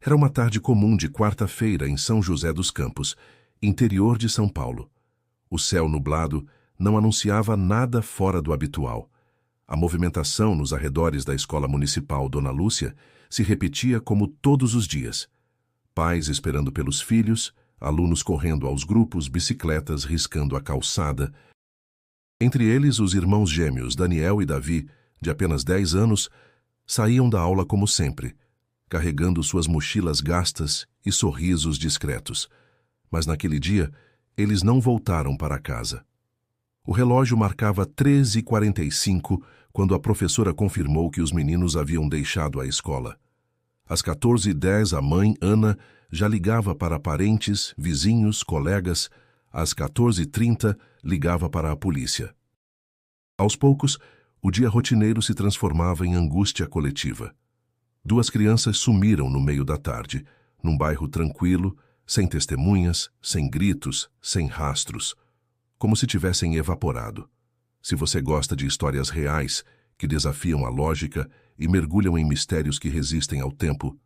Era uma tarde comum de quarta-feira em São José dos Campos, interior de São Paulo. O céu nublado não anunciava nada fora do habitual. A movimentação nos arredores da Escola Municipal Dona Lúcia se repetia como todos os dias. Pais esperando pelos filhos, alunos correndo aos grupos, bicicletas riscando a calçada. Entre eles, os irmãos gêmeos Daniel e Davi, de apenas 10 anos, saíam da aula como sempre, carregando suas mochilas gastas e sorrisos discretos. Mas naquele dia, eles não voltaram para casa. O relógio marcava 13h45 quando a professora confirmou que os meninos haviam deixado a escola. Às 14h10, a mãe, Ana, já ligava para parentes, vizinhos, colegas. Às 14h30, ligava para a polícia. Aos poucos, o dia rotineiro se transformava em angústia coletiva. 2 crianças sumiram no meio da tarde, num bairro tranquilo, sem testemunhas, sem gritos, sem rastros, como se tivessem evaporado. Se você gosta de histórias reais, que desafiam a lógica e mergulham em mistérios que resistem ao tempo,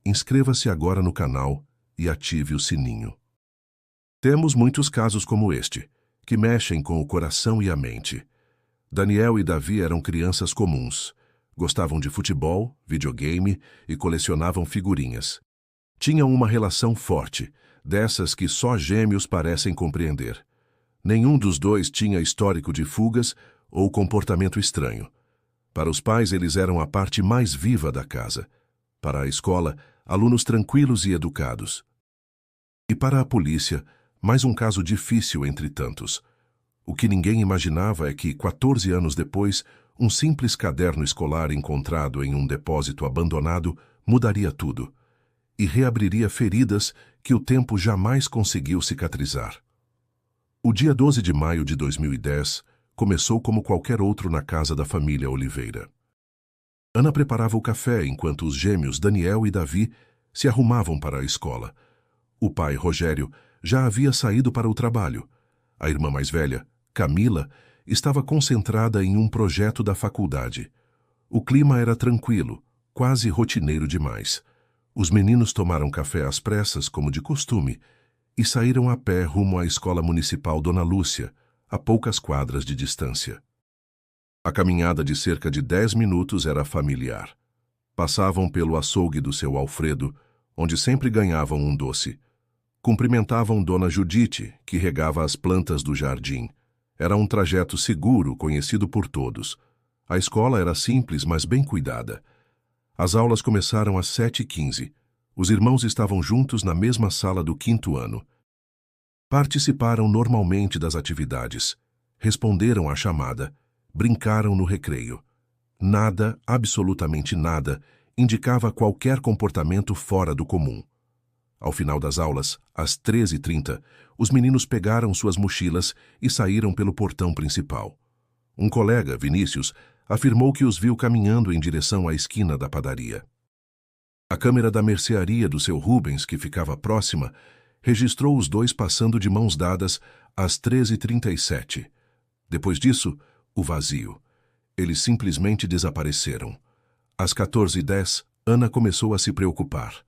inscreva-se agora no canal e ative o sininho. Temos muitos casos como este, que mexem com o coração e a mente. Daniel e Davi eram crianças comuns. Gostavam de futebol, videogame e colecionavam figurinhas. Tinham uma relação forte, dessas que só gêmeos parecem compreender. Nenhum dos dois tinha histórico de fugas ou comportamento estranho. Para os pais, eles eram a parte mais viva da casa. Para a escola, alunos tranquilos e educados. E para a polícia, mais um caso difícil entre tantos. O que ninguém imaginava é que, 14 anos depois, um simples caderno escolar encontrado em um depósito abandonado mudaria tudo e reabriria feridas que o tempo jamais conseguiu cicatrizar. O dia 12 de maio de 2010 começou como qualquer outro na casa da família Oliveira. Ana preparava o café enquanto os gêmeos Daniel e Davi se arrumavam para a escola. O pai, Rogério, já havia saído para o trabalho. A irmã mais velha, Camila, estava concentrada em um projeto da faculdade. O clima era tranquilo, quase rotineiro demais. Os meninos tomaram café às pressas, como de costume, e saíram a pé rumo à Escola Municipal Dona Lúcia, a poucas quadras de distância. A caminhada de cerca de 10 minutos era familiar. Passavam pelo açougue do seu Alfredo, onde sempre ganhavam um doce. Cumprimentavam Dona Judite, que regava as plantas do jardim. Era um trajeto seguro, conhecido por todos. A escola era simples, mas bem cuidada. As aulas começaram às 7h15. Os irmãos estavam juntos na mesma sala do 5º ano. Participaram normalmente das atividades. Responderam à chamada. Brincaram no recreio. Nada, absolutamente nada, indicava qualquer comportamento fora do comum. Ao final das aulas, às 13h30, os meninos pegaram suas mochilas e saíram pelo portão principal. Um colega, Vinícius, afirmou que os viu caminhando em direção à esquina da padaria. A câmera da mercearia do seu Rubens, que ficava próxima, registrou os dois passando de mãos dadas às 13h37. Depois disso, o vazio. Eles simplesmente desapareceram. Às 14h10, Ana começou a se preocupar.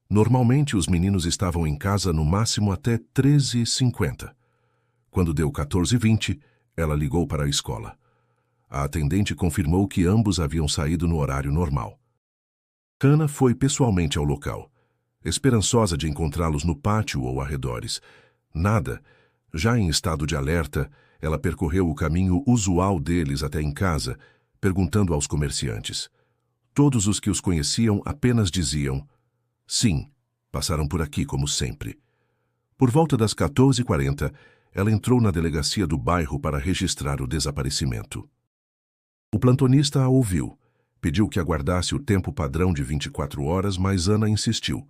Normalmente, os meninos estavam em casa no máximo até 13h50. Quando deu 14h20, ela ligou para a escola. A atendente confirmou que ambos haviam saído no horário normal. Ana foi pessoalmente ao local, esperançosa de encontrá-los no pátio ou arredores. Nada. Já em estado de alerta, ela percorreu o caminho usual deles até em casa, perguntando aos comerciantes. Todos os que os conheciam apenas diziam: sim, passaram por aqui como sempre. Por volta das 14h40, ela entrou na delegacia do bairro para registrar o desaparecimento. O plantonista a ouviu. Pediu que aguardasse o tempo padrão de 24 horas, mas Ana insistiu.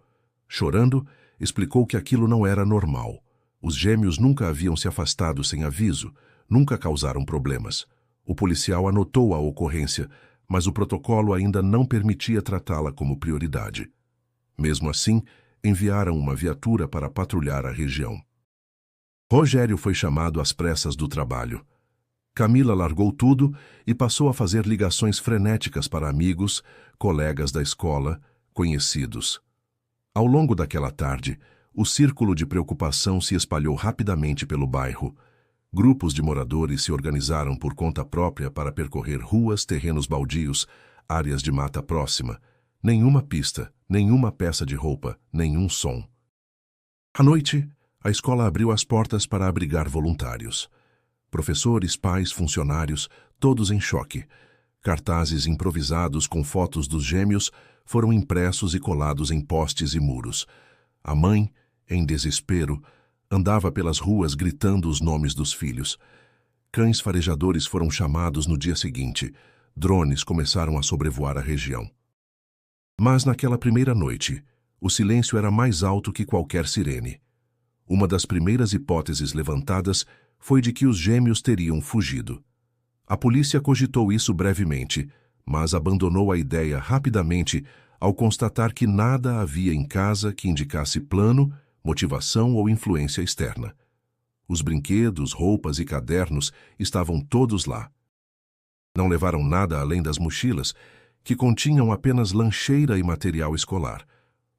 Chorando, explicou que aquilo não era normal. Os gêmeos nunca haviam se afastado sem aviso, nunca causaram problemas. O policial anotou a ocorrência, mas o protocolo ainda não permitia tratá-la como prioridade. Mesmo assim, enviaram uma viatura para patrulhar a região. Rogério foi chamado às pressas do trabalho. Camila largou tudo e passou a fazer ligações frenéticas para amigos, colegas da escola, conhecidos. Ao longo daquela tarde, o círculo de preocupação se espalhou rapidamente pelo bairro. Grupos de moradores se organizaram por conta própria para percorrer ruas, terrenos baldios, áreas de mata próxima. Nenhuma pista, nenhuma peça de roupa, nenhum som. À noite, a escola abriu as portas para abrigar voluntários. Professores, pais, funcionários, todos em choque. Cartazes improvisados com fotos dos gêmeos foram impressos e colados em postes e muros. A mãe, em desespero, andava pelas ruas gritando os nomes dos filhos. Cães farejadores foram chamados no dia seguinte. Drones começaram a sobrevoar a região. Mas naquela primeira noite, o silêncio era mais alto que qualquer sirene. Uma das primeiras hipóteses levantadas foi de que os gêmeos teriam fugido. A polícia cogitou isso brevemente, mas abandonou a ideia rapidamente ao constatar que nada havia em casa que indicasse plano, motivação ou influência externa. Os brinquedos, roupas e cadernos estavam todos lá. Não levaram nada além das mochilas, que continham apenas lancheira e material escolar.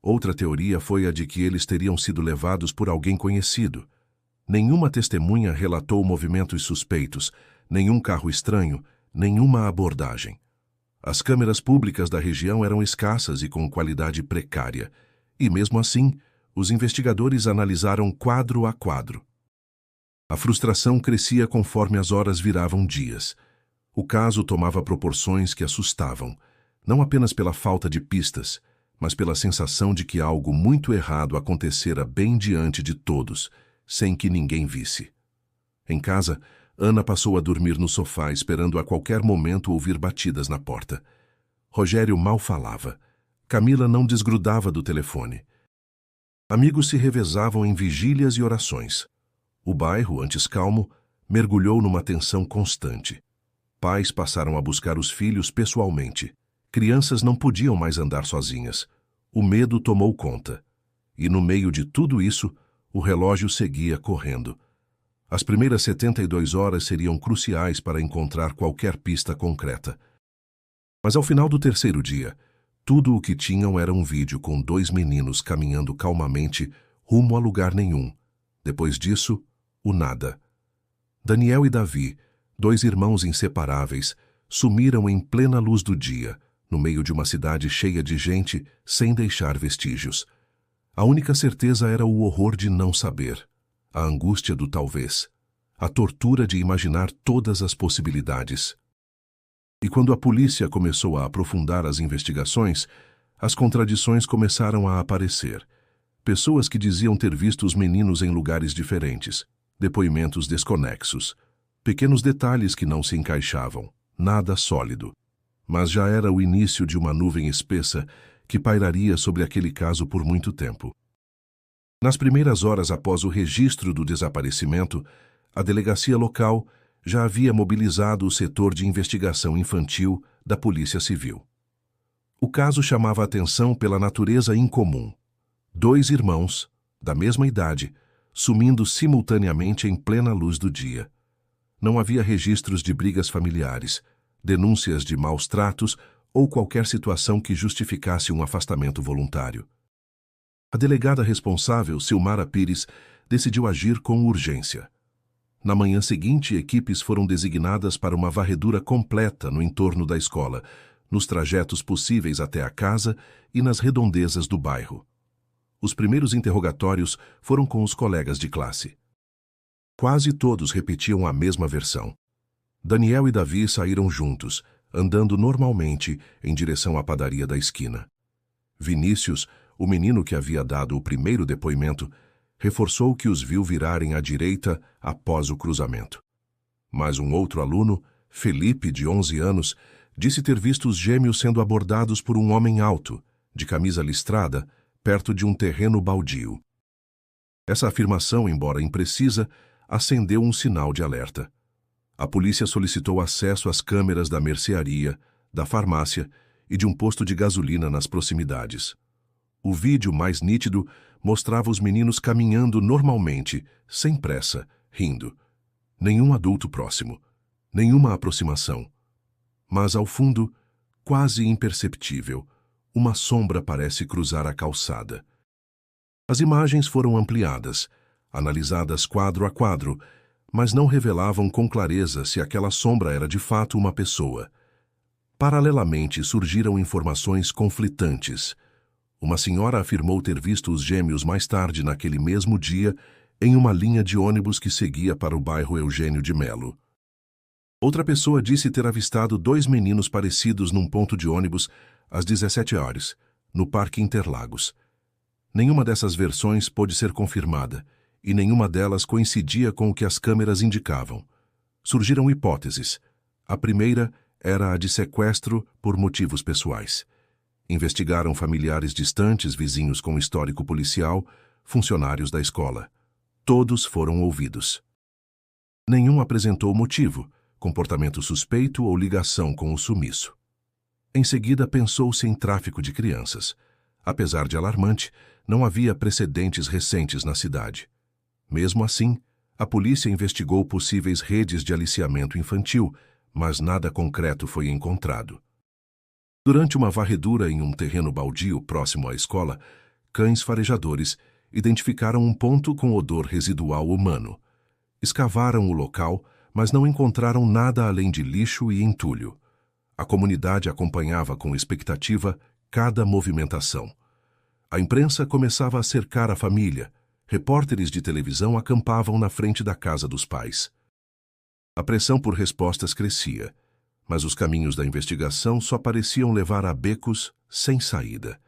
Outra teoria foi a de que eles teriam sido levados por alguém conhecido. Nenhuma testemunha relatou movimentos suspeitos, nenhum carro estranho, nenhuma abordagem. As câmeras públicas da região eram escassas e com qualidade precária, e mesmo assim, os investigadores analisaram quadro a quadro. A frustração crescia conforme as horas viravam dias. O caso tomava proporções que assustavam, não apenas pela falta de pistas, mas pela sensação de que algo muito errado acontecera bem diante de todos, sem que ninguém visse. Em casa, Ana passou a dormir no sofá esperando a qualquer momento ouvir batidas na porta. Rogério mal falava. Camila não desgrudava do telefone. Amigos se revezavam em vigílias e orações. O bairro, antes calmo, mergulhou numa tensão constante. Pais passaram a buscar os filhos pessoalmente. Crianças não podiam mais andar sozinhas. O medo tomou conta. E no meio de tudo isso, o relógio seguia correndo. As primeiras 72 horas seriam cruciais para encontrar qualquer pista concreta. Mas ao final do terceiro dia, tudo o que tinham era um vídeo com 2 meninos caminhando calmamente rumo a lugar nenhum. Depois disso, o nada. Daniel e Davi, 2 irmãos inseparáveis, sumiram em plena luz do dia, no meio de uma cidade cheia de gente, sem deixar vestígios. A única certeza era o horror de não saber, a angústia do talvez, a tortura de imaginar todas as possibilidades. E quando a polícia começou a aprofundar as investigações, as contradições começaram a aparecer. Pessoas que diziam ter visto os meninos em lugares diferentes, depoimentos desconexos, pequenos detalhes que não se encaixavam, nada sólido. Mas já era o início de uma nuvem espessa que pairaria sobre aquele caso por muito tempo. Nas primeiras horas após o registro do desaparecimento, a delegacia local já havia mobilizado o setor de investigação infantil da Polícia Civil. O caso chamava a atenção pela natureza incomum. 2 irmãos, da mesma idade, sumindo simultaneamente em plena luz do dia. Não havia registros de brigas familiares, denúncias de maus tratos ou qualquer situação que justificasse um afastamento voluntário. A delegada responsável, Silmara Pires, decidiu agir com urgência. Na manhã seguinte, equipes foram designadas para uma varredura completa no entorno da escola, nos trajetos possíveis até a casa e nas redondezas do bairro. Os primeiros interrogatórios foram com os colegas de classe. Quase todos repetiam a mesma versão. Daniel e Davi saíram juntos, andando normalmente em direção à padaria da esquina. Vinícius, o menino que havia dado o primeiro depoimento, reforçou que os viu virarem à direita após o cruzamento. Mas um outro aluno, Felipe, de 11 anos, disse ter visto os gêmeos sendo abordados por um homem alto, de camisa listrada, perto de um terreno baldio. Essa afirmação, embora imprecisa, acendeu um sinal de alerta. A polícia solicitou acesso às câmeras da mercearia, da farmácia e de um posto de gasolina nas proximidades. O vídeo mais nítido mostrava os meninos caminhando normalmente, sem pressa, rindo. Nenhum adulto próximo, nenhuma aproximação. Mas ao fundo, quase imperceptível, uma sombra parece cruzar a calçada. As imagens foram ampliadas, analisadas quadro a quadro, mas não revelavam com clareza se aquela sombra era de fato uma pessoa. Paralelamente surgiram informações conflitantes. Uma senhora afirmou ter visto os gêmeos mais tarde naquele mesmo dia em uma linha de ônibus que seguia para o bairro Eugênio de Melo. Outra pessoa disse ter avistado 2 meninos parecidos num ponto de ônibus às 17 horas, no Parque Interlagos. Nenhuma dessas versões pôde ser confirmada, e nenhuma delas coincidia com o que as câmeras indicavam. Surgiram hipóteses. A primeira era a de sequestro por motivos pessoais. Investigaram familiares distantes, vizinhos com histórico policial, funcionários da escola. Todos foram ouvidos. Nenhum apresentou motivo, comportamento suspeito ou ligação com o sumiço. Em seguida, pensou-se em tráfico de crianças. Apesar de alarmante, não havia precedentes recentes na cidade. Mesmo assim, a polícia investigou possíveis redes de aliciamento infantil, mas nada concreto foi encontrado. Durante uma varredura em um terreno baldio próximo à escola, cães farejadores identificaram um ponto com odor residual humano. Escavaram o local, mas não encontraram nada além de lixo e entulho. A comunidade acompanhava com expectativa cada movimentação. A imprensa começava a cercar a família. Repórteres de televisão acampavam na frente da casa dos pais. A pressão por respostas crescia, mas os caminhos da investigação só pareciam levar a becos sem saída.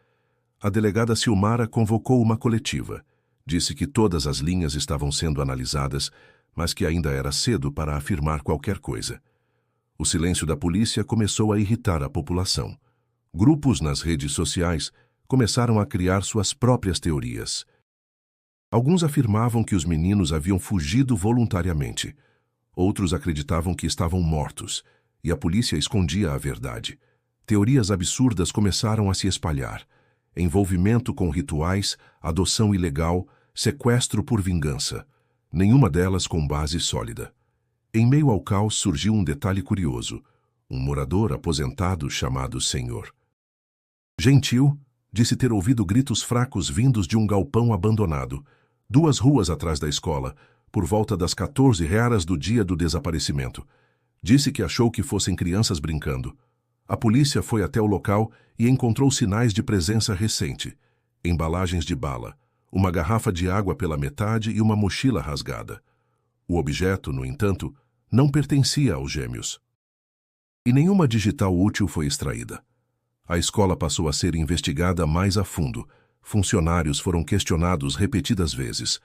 A delegada Silmara convocou uma coletiva. Disse que todas as linhas estavam sendo analisadas, mas que ainda era cedo para afirmar qualquer coisa. O silêncio da polícia começou a irritar a população. Grupos nas redes sociais começaram a criar suas próprias teorias. Alguns afirmavam que os meninos haviam fugido voluntariamente. Outros acreditavam que estavam mortos, e a polícia escondia a verdade. Teorias absurdas começaram a se espalhar. Envolvimento com rituais, adoção ilegal, sequestro por vingança. Nenhuma delas com base sólida. Em meio ao caos surgiu um detalhe curioso. Um morador aposentado chamado Senhor Gentil disse ter ouvido gritos fracos vindos de um galpão abandonado, 2 ruas atrás da escola, por volta das 14 horas do dia do desaparecimento. Disse que achou que fossem crianças brincando. A polícia foi até o local e encontrou sinais de presença recente. Embalagens de bala, uma garrafa de água pela metade e uma mochila rasgada. O objeto, no entanto, não pertencia aos gêmeos. E nenhuma digital útil foi extraída. A escola passou a ser investigada mais a fundo. Funcionários foram questionados repetidas vezes.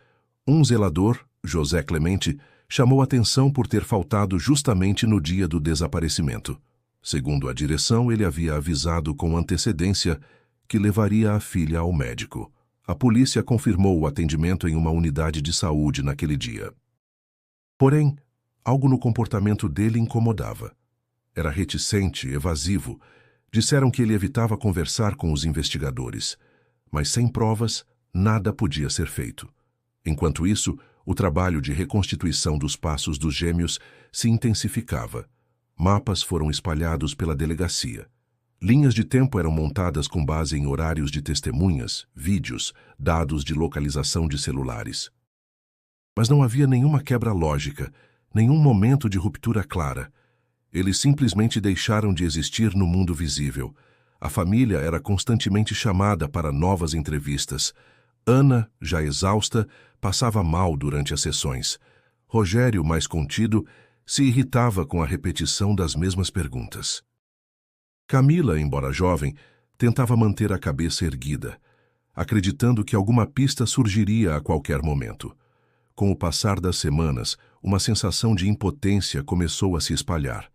Um zelador, José Clemente, chamou atenção por ter faltado justamente no dia do desaparecimento. Segundo a direção, ele havia avisado com antecedência que levaria a filha ao médico. A polícia confirmou o atendimento em uma unidade de saúde naquele dia. Porém, algo no comportamento dele incomodava. Era reticente, evasivo. Disseram que ele evitava conversar com os investigadores. Mas sem provas, nada podia ser feito. Enquanto isso, o trabalho de reconstituição dos passos dos gêmeos se intensificava. Mapas foram espalhados pela delegacia. Linhas de tempo eram montadas com base em horários de testemunhas, vídeos, dados de localização de celulares. Mas não havia nenhuma quebra lógica, nenhum momento de ruptura clara. Eles simplesmente deixaram de existir no mundo visível. A família era constantemente chamada para novas entrevistas. Ana, já exausta, passava mal durante as sessões. Rogério, mais contido, se irritava com a repetição das mesmas perguntas. Camila, embora jovem, tentava manter a cabeça erguida, acreditando que alguma pista surgiria a qualquer momento. Com o passar das semanas, uma sensação de impotência começou a se espalhar.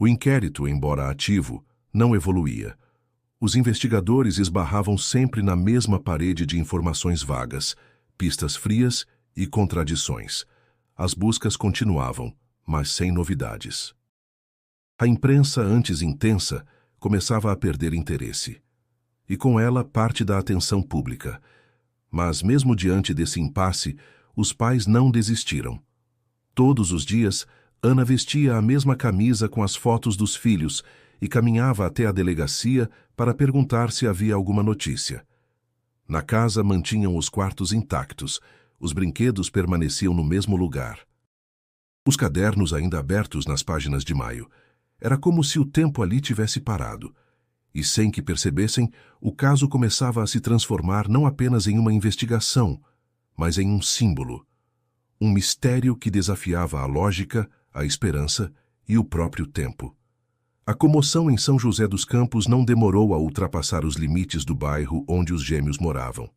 O inquérito, embora ativo, não evoluía. Os investigadores esbarravam sempre na mesma parede de informações vagas, pistas frias e contradições. As buscas continuavam, mas sem novidades. A imprensa, antes intensa, começava a perder interesse. E com ela parte da atenção pública. Mas mesmo diante desse impasse, os pais não desistiram. Todos os dias, Ana vestia a mesma camisa com as fotos dos filhos e caminhava até a delegacia para perguntar se havia alguma notícia. Na casa mantinham os quartos intactos, os brinquedos permaneciam no mesmo lugar. Os cadernos ainda abertos nas páginas de maio. Era como se o tempo ali tivesse parado. E sem que percebessem, o caso começava a se transformar não apenas em uma investigação, mas em um símbolo. Um mistério que desafiava a lógica, a esperança e o próprio tempo. A comoção em São José dos Campos não demorou a ultrapassar os limites do bairro onde os gêmeos moravam.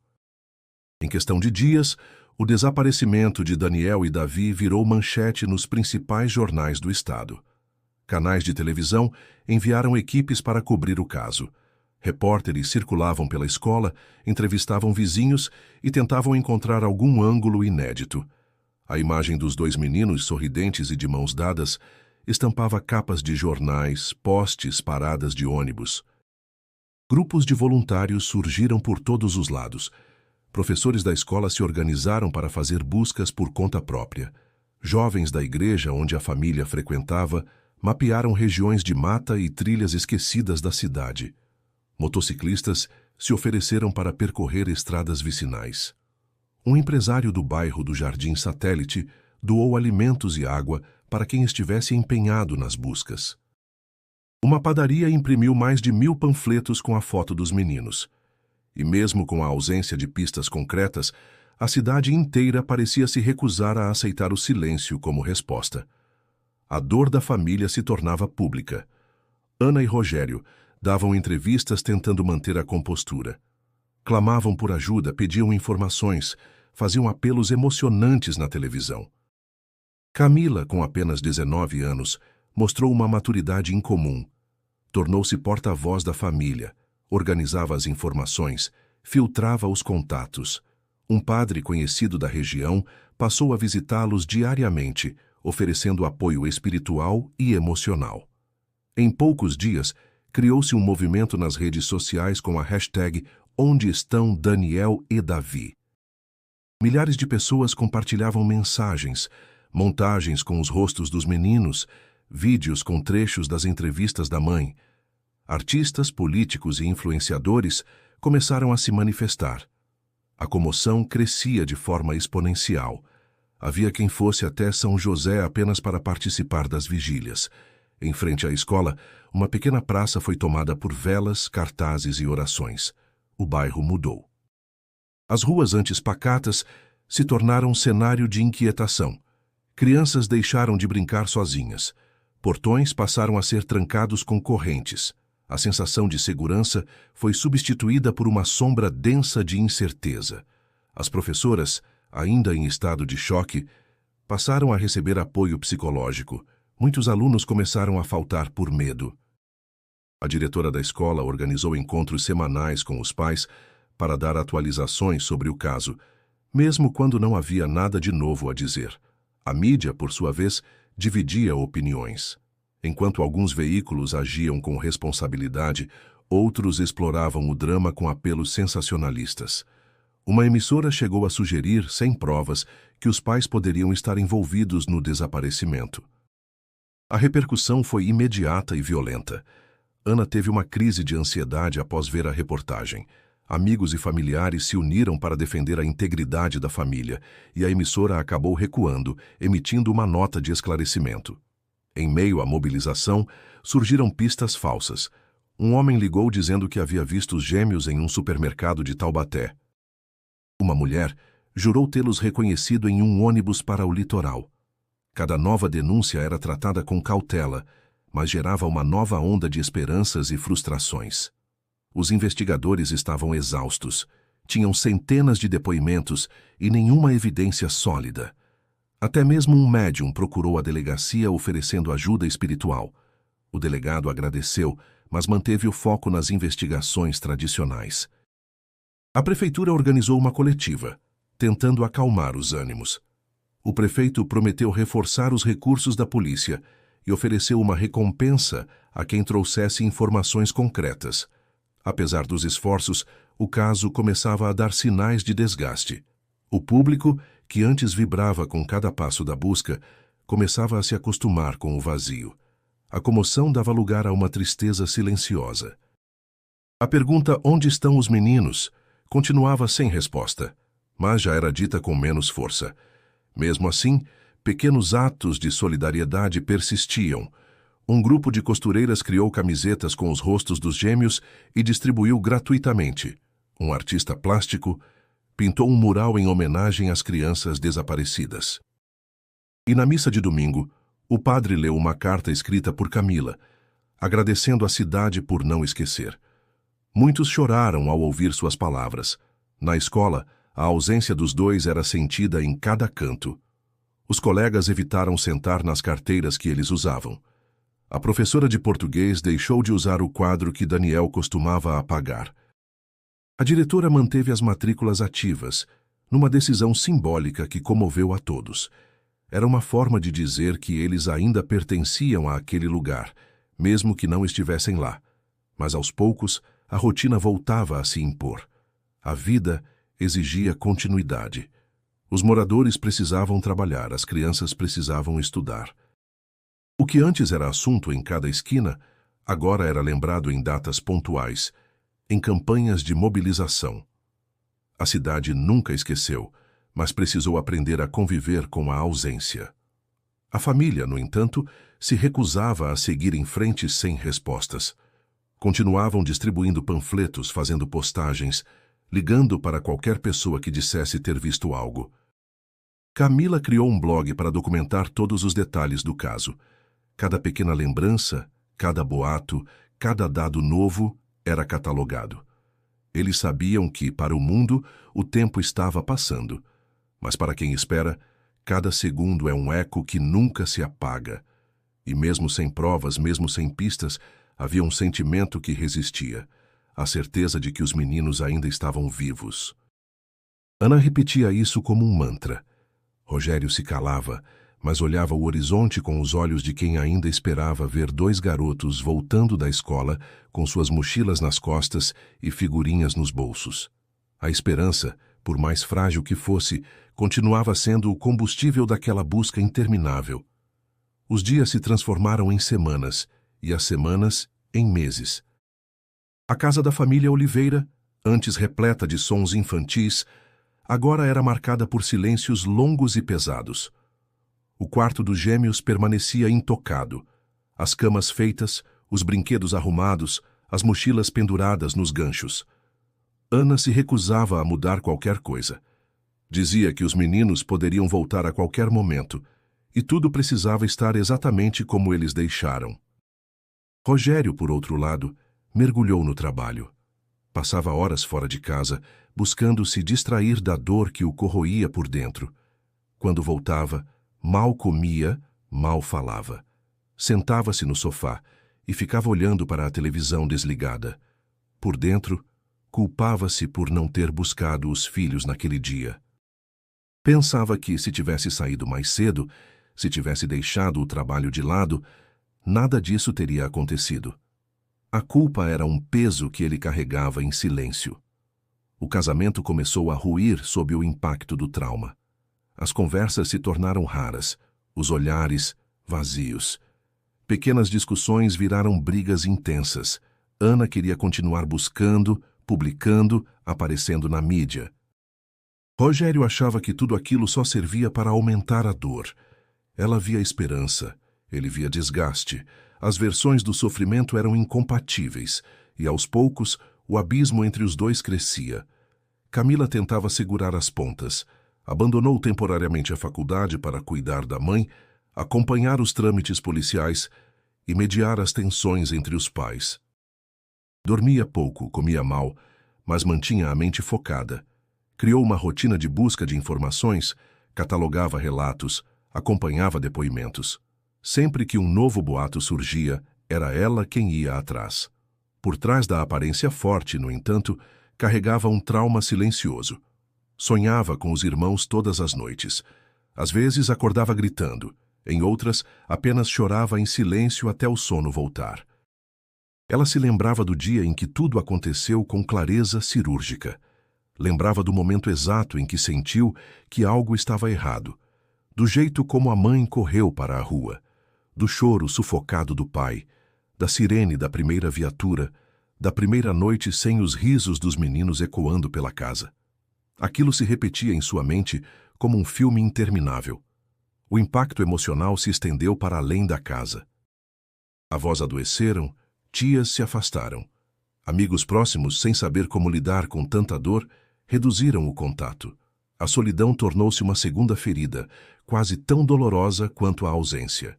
Em questão de dias, o desaparecimento de Daniel e Davi virou manchete nos principais jornais do estado. Canais de televisão enviaram equipes para cobrir o caso. Repórteres circulavam pela escola, entrevistavam vizinhos e tentavam encontrar algum ângulo inédito. A imagem dos dois meninos sorridentes e de mãos dadas estampava capas de jornais, postes, paradas de ônibus. Grupos de voluntários surgiram por todos os lados. Professores da escola se organizaram para fazer buscas por conta própria. Jovens da igreja onde a família frequentava mapearam regiões de mata e trilhas esquecidas da cidade. Motociclistas se ofereceram para percorrer estradas vicinais. Um empresário do bairro do Jardim Satélite doou alimentos e água para quem estivesse empenhado nas buscas. Uma padaria imprimiu mais de 1000 panfletos com a foto dos meninos. E mesmo com a ausência de pistas concretas, a cidade inteira parecia se recusar a aceitar o silêncio como resposta. A dor da família se tornava pública. Ana e Rogério davam entrevistas tentando manter a compostura. Clamavam por ajuda, pediam informações, faziam apelos emocionantes na televisão. Camila, com apenas 19 anos, mostrou uma maturidade incomum. Tornou-se porta-voz da família, organizava as informações, filtrava os contatos. Um padre conhecido da região passou a visitá-los diariamente, oferecendo apoio espiritual e emocional. Em poucos dias, criou-se um movimento nas redes sociais com a hashtag Onde estão Daniel e Davi? Milhares de pessoas compartilhavam mensagens, montagens com os rostos dos meninos, vídeos com trechos das entrevistas da mãe. Artistas, políticos e influenciadores começaram a se manifestar. A comoção crescia de forma exponencial. Havia quem fosse até São José apenas para participar das vigílias. Em frente à escola, uma pequena praça foi tomada por velas, cartazes e orações. O bairro mudou. As ruas antes pacatas se tornaram um cenário de inquietação. Crianças deixaram de brincar sozinhas. Portões passaram a ser trancados com correntes. A sensação de segurança foi substituída por uma sombra densa de incerteza. As professoras, ainda em estado de choque, passaram a receber apoio psicológico. Muitos alunos começaram a faltar por medo. A diretora da escola organizou encontros semanais com os pais para dar atualizações sobre o caso, mesmo quando não havia nada de novo a dizer. A mídia, por sua vez, dividia opiniões. Enquanto alguns veículos agiam com responsabilidade, outros exploravam o drama com apelos sensacionalistas. Uma emissora chegou a sugerir, sem provas, que os pais poderiam estar envolvidos no desaparecimento. A repercussão foi imediata e violenta. Ana teve uma crise de ansiedade após ver a reportagem. Amigos e familiares se uniram para defender a integridade da família, e a emissora acabou recuando, emitindo uma nota de esclarecimento. Em meio à mobilização, surgiram pistas falsas. Um homem ligou dizendo que havia visto os gêmeos em um supermercado de Taubaté. Uma mulher jurou tê-los reconhecido em um ônibus para o litoral. Cada nova denúncia era tratada com cautela, mas gerava uma nova onda de esperanças e frustrações. Os investigadores estavam exaustos. Tinham centenas de depoimentos e nenhuma evidência sólida. Até mesmo um médium procurou a delegacia oferecendo ajuda espiritual. O delegado agradeceu, mas manteve o foco nas investigações tradicionais. A prefeitura organizou uma coletiva, tentando acalmar os ânimos. O prefeito prometeu reforçar os recursos da polícia e ofereceu uma recompensa a quem trouxesse informações concretas. Apesar dos esforços, o caso começava a dar sinais de desgaste. O público, que antes vibrava com cada passo da busca, começava a se acostumar com o vazio. A comoção dava lugar a uma tristeza silenciosa. A pergunta "onde estão os meninos?" Continuava sem resposta, mas já era dita com menos força. Mesmo assim, pequenos atos de solidariedade persistiam. Um grupo de costureiras criou camisetas com os rostos dos gêmeos e distribuiu gratuitamente. Um artista plástico pintou um mural em homenagem às crianças desaparecidas. E na missa de domingo, o padre leu uma carta escrita por Camila, agradecendo a cidade por não esquecer. Muitos choraram ao ouvir suas palavras. Na escola, a ausência dos dois era sentida em cada canto. Os colegas evitaram sentar nas carteiras que eles usavam. A professora de português deixou de usar o quadro que Daniel costumava apagar. A diretora manteve as matrículas ativas, numa decisão simbólica que comoveu a todos. Era uma forma de dizer que eles ainda pertenciam àquele lugar, mesmo que não estivessem lá. Mas aos poucos, a rotina voltava a se impor. A vida exigia continuidade. Os moradores precisavam trabalhar, as crianças precisavam estudar. O que antes era assunto em cada esquina, agora era lembrado em datas pontuais, em campanhas de mobilização. A cidade nunca esqueceu, mas precisou aprender a conviver com a ausência. A família, no entanto, se recusava a seguir em frente sem respostas. Continuavam distribuindo panfletos, fazendo postagens, ligando para qualquer pessoa que dissesse ter visto algo. Camila criou um blog para documentar todos os detalhes do caso. Cada pequena lembrança, cada boato, cada dado novo era catalogado. Eles sabiam que, para o mundo, o tempo estava passando. Mas para quem espera, cada segundo é um eco que nunca se apaga. E mesmo sem provas, mesmo sem pistas, havia um sentimento que resistia, a certeza de que os meninos ainda estavam vivos. Ana repetia isso como um mantra. Rogério se calava, mas olhava o horizonte com os olhos de quem ainda esperava ver dois garotos voltando da escola com suas mochilas nas costas e figurinhas nos bolsos. A esperança, por mais frágil que fosse, continuava sendo o combustível daquela busca interminável. Os dias se transformaram em semanas, e as semanas em meses. A casa da família Oliveira, antes repleta de sons infantis, agora era marcada por silêncios longos e pesados. O quarto dos gêmeos permanecia intocado. As camas feitas, os brinquedos arrumados, as mochilas penduradas nos ganchos. Ana se recusava a mudar qualquer coisa. Dizia que os meninos poderiam voltar a qualquer momento, e tudo precisava estar exatamente como eles deixaram. Rogério, por outro lado, mergulhou no trabalho. Passava horas fora de casa, buscando se distrair da dor que o corroía por dentro. Quando voltava, mal comia, mal falava. Sentava-se no sofá e ficava olhando para a televisão desligada. Por dentro, culpava-se por não ter buscado os filhos naquele dia. Pensava que, se tivesse saído mais cedo, se tivesse deixado o trabalho de lado, nada disso teria acontecido. A culpa era um peso que ele carregava em silêncio. O casamento começou a ruir sob o impacto do trauma. As conversas se tornaram raras, os olhares vazios. Pequenas discussões viraram brigas intensas. Ana queria continuar buscando, publicando, aparecendo na mídia. Rogério achava que tudo aquilo só servia para aumentar a dor. Ela via esperança, ele via desgaste. As versões do sofrimento eram incompatíveis, e aos poucos o abismo entre os dois crescia. Camila tentava segurar as pontas. Abandonou temporariamente a faculdade para cuidar da mãe, acompanhar os trâmites policiais e mediar as tensões entre os pais. Dormia pouco, comia mal, mas mantinha a mente focada. Criou uma rotina de busca de informações, catalogava relatos, acompanhava depoimentos. Sempre que um novo boato surgia, era ela quem ia atrás. Por trás da aparência forte, no entanto, carregava um trauma silencioso. Sonhava com os irmãos todas as noites. Às vezes acordava gritando, em outras apenas chorava em silêncio até o sono voltar. Ela se lembrava do dia em que tudo aconteceu com clareza cirúrgica. Lembrava do momento exato em que sentiu que algo estava errado, do jeito como a mãe correu para a rua, do choro sufocado do pai, da sirene da primeira viatura, da primeira noite sem os risos dos meninos ecoando pela casa. Aquilo se repetia em sua mente como um filme interminável. O impacto emocional se estendeu para além da casa. Avós adoeceram, tias se afastaram. Amigos próximos, sem saber como lidar com tanta dor, reduziram o contato. A solidão tornou-se uma segunda ferida, quase tão dolorosa quanto a ausência.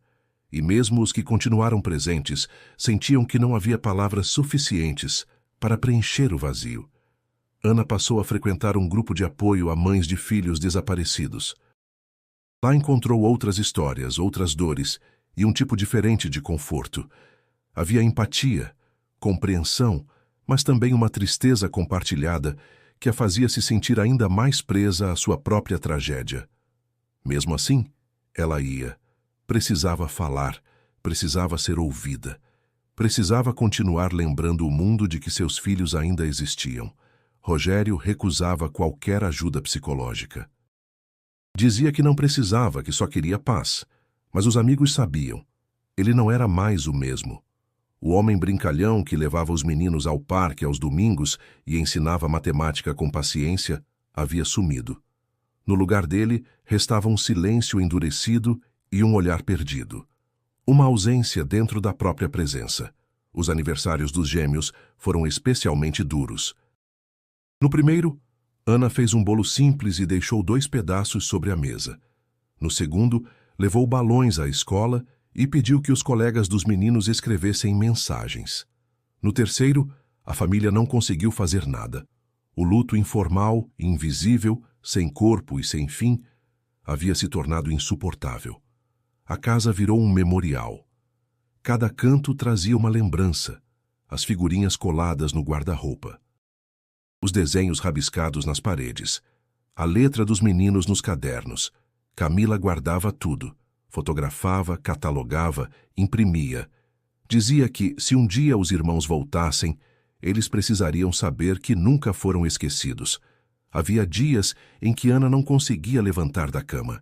E mesmo os que continuaram presentes sentiam que não havia palavras suficientes para preencher o vazio. Ana passou a frequentar um grupo de apoio a mães de filhos desaparecidos. Lá encontrou outras histórias, outras dores e um tipo diferente de conforto. Havia empatia, compreensão, mas também uma tristeza compartilhada que a fazia se sentir ainda mais presa à sua própria tragédia. Mesmo assim, ela ia. Precisava falar, precisava ser ouvida. Precisava continuar lembrando o mundo de que seus filhos ainda existiam. Rogério recusava qualquer ajuda psicológica. Dizia que não precisava, que só queria paz. Mas os amigos sabiam. Ele não era mais o mesmo. O homem brincalhão que levava os meninos ao parque aos domingos e ensinava matemática com paciência havia sumido. No lugar dele, restava um silêncio endurecido e um olhar perdido. Uma ausência dentro da própria presença. Os aniversários dos gêmeos foram especialmente duros. No primeiro, Ana fez um bolo simples e deixou 2 pedaços sobre a mesa. No segundo, levou balões à escola e pediu que os colegas dos meninos escrevessem mensagens. No terceiro, a família não conseguiu fazer nada. O luto informal, invisível, sem corpo e sem fim, havia se tornado insuportável. A casa virou um memorial. Cada canto trazia uma lembrança, as figurinhas coladas no guarda-roupa, os desenhos rabiscados nas paredes, a letra dos meninos nos cadernos. Camila guardava tudo, fotografava, catalogava, imprimia. Dizia que, se um dia os irmãos voltassem, eles precisariam saber que nunca foram esquecidos. Havia dias em que Ana não conseguia levantar da cama.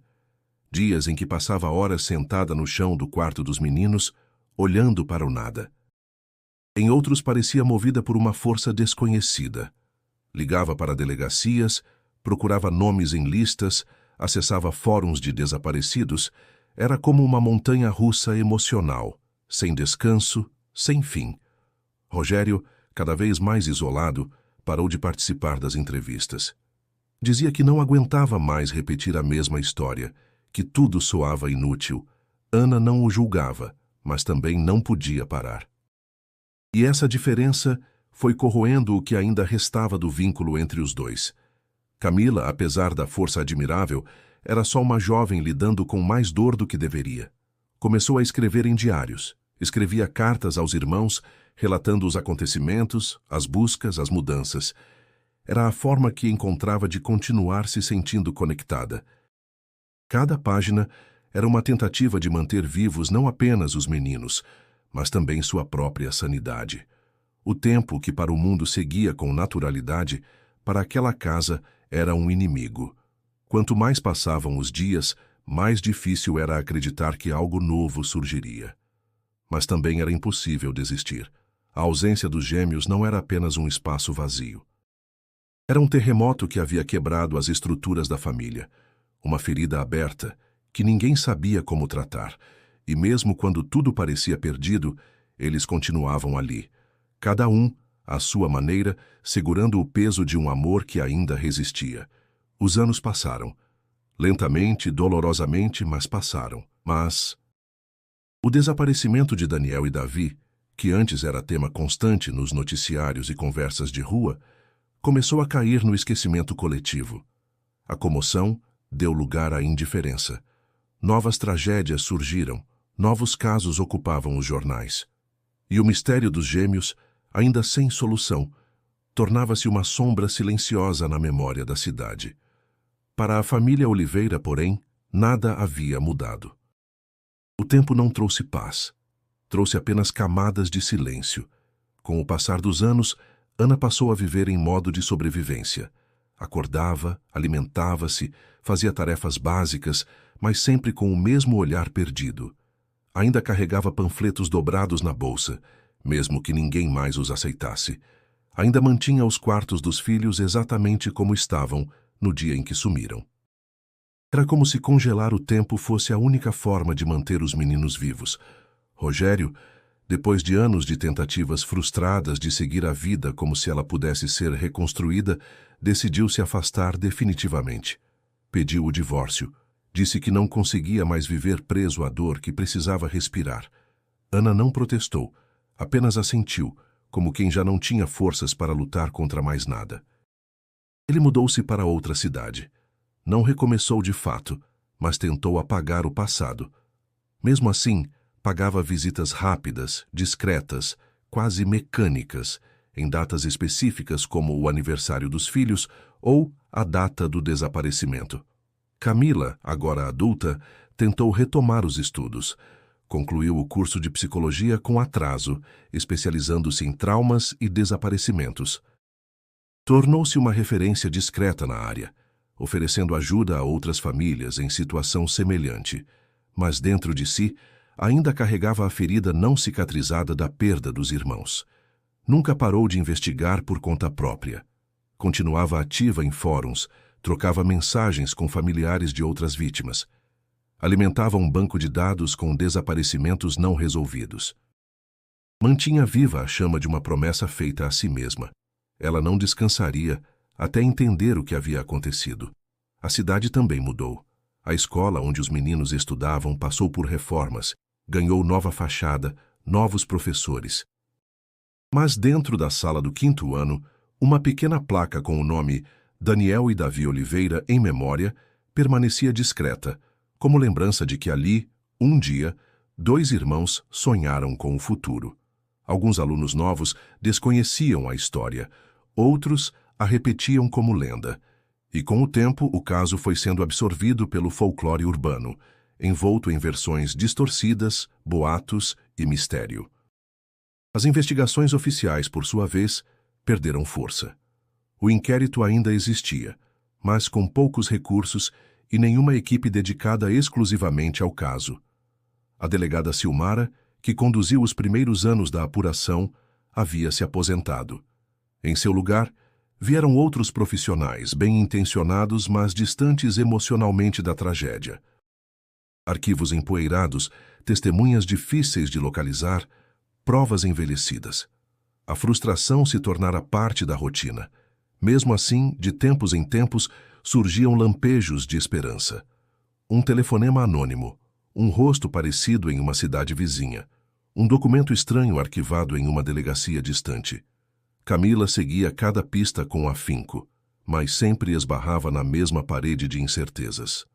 Dias em que passava horas sentada no chão do quarto dos meninos, olhando para o nada. Em outros parecia movida por uma força desconhecida. Ligava para delegacias, procurava nomes em listas, acessava fóruns de desaparecidos. Era como uma montanha-russa emocional, sem descanso, sem fim. Rogério, cada vez mais isolado, parou de participar das entrevistas. Dizia que não aguentava mais repetir a mesma história, que tudo soava inútil. Ana não o julgava, mas também não podia parar. E essa diferença foi corroendo o que ainda restava do vínculo entre os dois. Camila, apesar da força admirável, era só uma jovem lidando com mais dor do que deveria. Começou a escrever em diários. Escrevia cartas aos irmãos, relatando os acontecimentos, as buscas, as mudanças. Era a forma que encontrava de continuar se sentindo conectada. Cada página era uma tentativa de manter vivos não apenas os meninos, mas também sua própria sanidade. O tempo que para o mundo seguia com naturalidade, para aquela casa era um inimigo. Quanto mais passavam os dias, mais difícil era acreditar que algo novo surgiria. Mas também era impossível desistir. A ausência dos gêmeos não era apenas um espaço vazio. Era um terremoto que havia quebrado as estruturas da família, uma ferida aberta que ninguém sabia como tratar, e mesmo quando tudo parecia perdido, eles continuavam ali. Cada um, à sua maneira, segurando o peso de um amor que ainda resistia. Os anos passaram. Lentamente, dolorosamente, mas passaram. Mas o desaparecimento de Daniel e Davi, que antes era tema constante nos noticiários e conversas de rua, começou a cair no esquecimento coletivo. A comoção deu lugar à indiferença. Novas tragédias surgiram, novos casos ocupavam os jornais. E o mistério dos gêmeos, ainda sem solução, tornava-se uma sombra silenciosa na memória da cidade. Para a família Oliveira, porém, nada havia mudado. O tempo não trouxe paz. Trouxe apenas camadas de silêncio. Com o passar dos anos, Ana passou a viver em modo de sobrevivência. Acordava, alimentava-se, fazia tarefas básicas, mas sempre com o mesmo olhar perdido. Ainda carregava panfletos dobrados na bolsa, mesmo que ninguém mais os aceitasse. Ainda mantinha os quartos dos filhos exatamente como estavam no dia em que sumiram. Era como se congelar o tempo fosse a única forma de manter os meninos vivos. Rogério, depois de anos de tentativas frustradas de seguir a vida como se ela pudesse ser reconstruída, decidiu se afastar definitivamente. Pediu o divórcio. Disse que não conseguia mais viver preso à dor, que precisava respirar. Ana não protestou, apenas assentiu, como quem já não tinha forças para lutar contra mais nada. Ele mudou-se para outra cidade. Não recomeçou de fato, mas tentou apagar o passado. Mesmo assim, pagava visitas rápidas, discretas, quase mecânicas, em datas específicas como o aniversário dos filhos ou a data do desaparecimento. Camila, agora adulta, tentou retomar os estudos. Concluiu o curso de psicologia com atraso, especializando-se em traumas e desaparecimentos. Tornou-se uma referência discreta na área, oferecendo ajuda a outras famílias em situação semelhante, mas dentro de si ainda carregava a ferida não cicatrizada da perda dos irmãos. Nunca parou de investigar por conta própria. Continuava ativa em fóruns, trocava mensagens com familiares de outras vítimas. Alimentava um banco de dados com desaparecimentos não resolvidos. Mantinha viva a chama de uma promessa feita a si mesma. Ela não descansaria até entender o que havia acontecido. A cidade também mudou. A escola onde os meninos estudavam passou por reformas, ganhou nova fachada, novos professores. Mas dentro da sala do 5º ano, uma pequena placa com o nome Daniel e Davi Oliveira em memória permanecia discreta, como lembrança de que ali, um dia, 2 irmãos sonharam com o futuro. Alguns alunos novos desconheciam a história, outros a repetiam como lenda. E com o tempo o caso foi sendo absorvido pelo folclore urbano, envolto em versões distorcidas, boatos e mistério. As investigações oficiais, por sua vez, perderam força. O inquérito ainda existia, mas com poucos recursos e nenhuma equipe dedicada exclusivamente ao caso. A delegada Silmara, que conduziu os primeiros anos da apuração, havia se aposentado. Em seu lugar, vieram outros profissionais, bem-intencionados, mas distantes emocionalmente da tragédia. Arquivos empoeirados, testemunhas difíceis de localizar, provas envelhecidas. A frustração se tornara parte da rotina. Mesmo assim, de tempos em tempos, surgiam lampejos de esperança. Um telefonema anônimo, um rosto parecido em uma cidade vizinha, um documento estranho arquivado em uma delegacia distante. Camila seguia cada pista com afinco, mas sempre esbarrava na mesma parede de incertezas.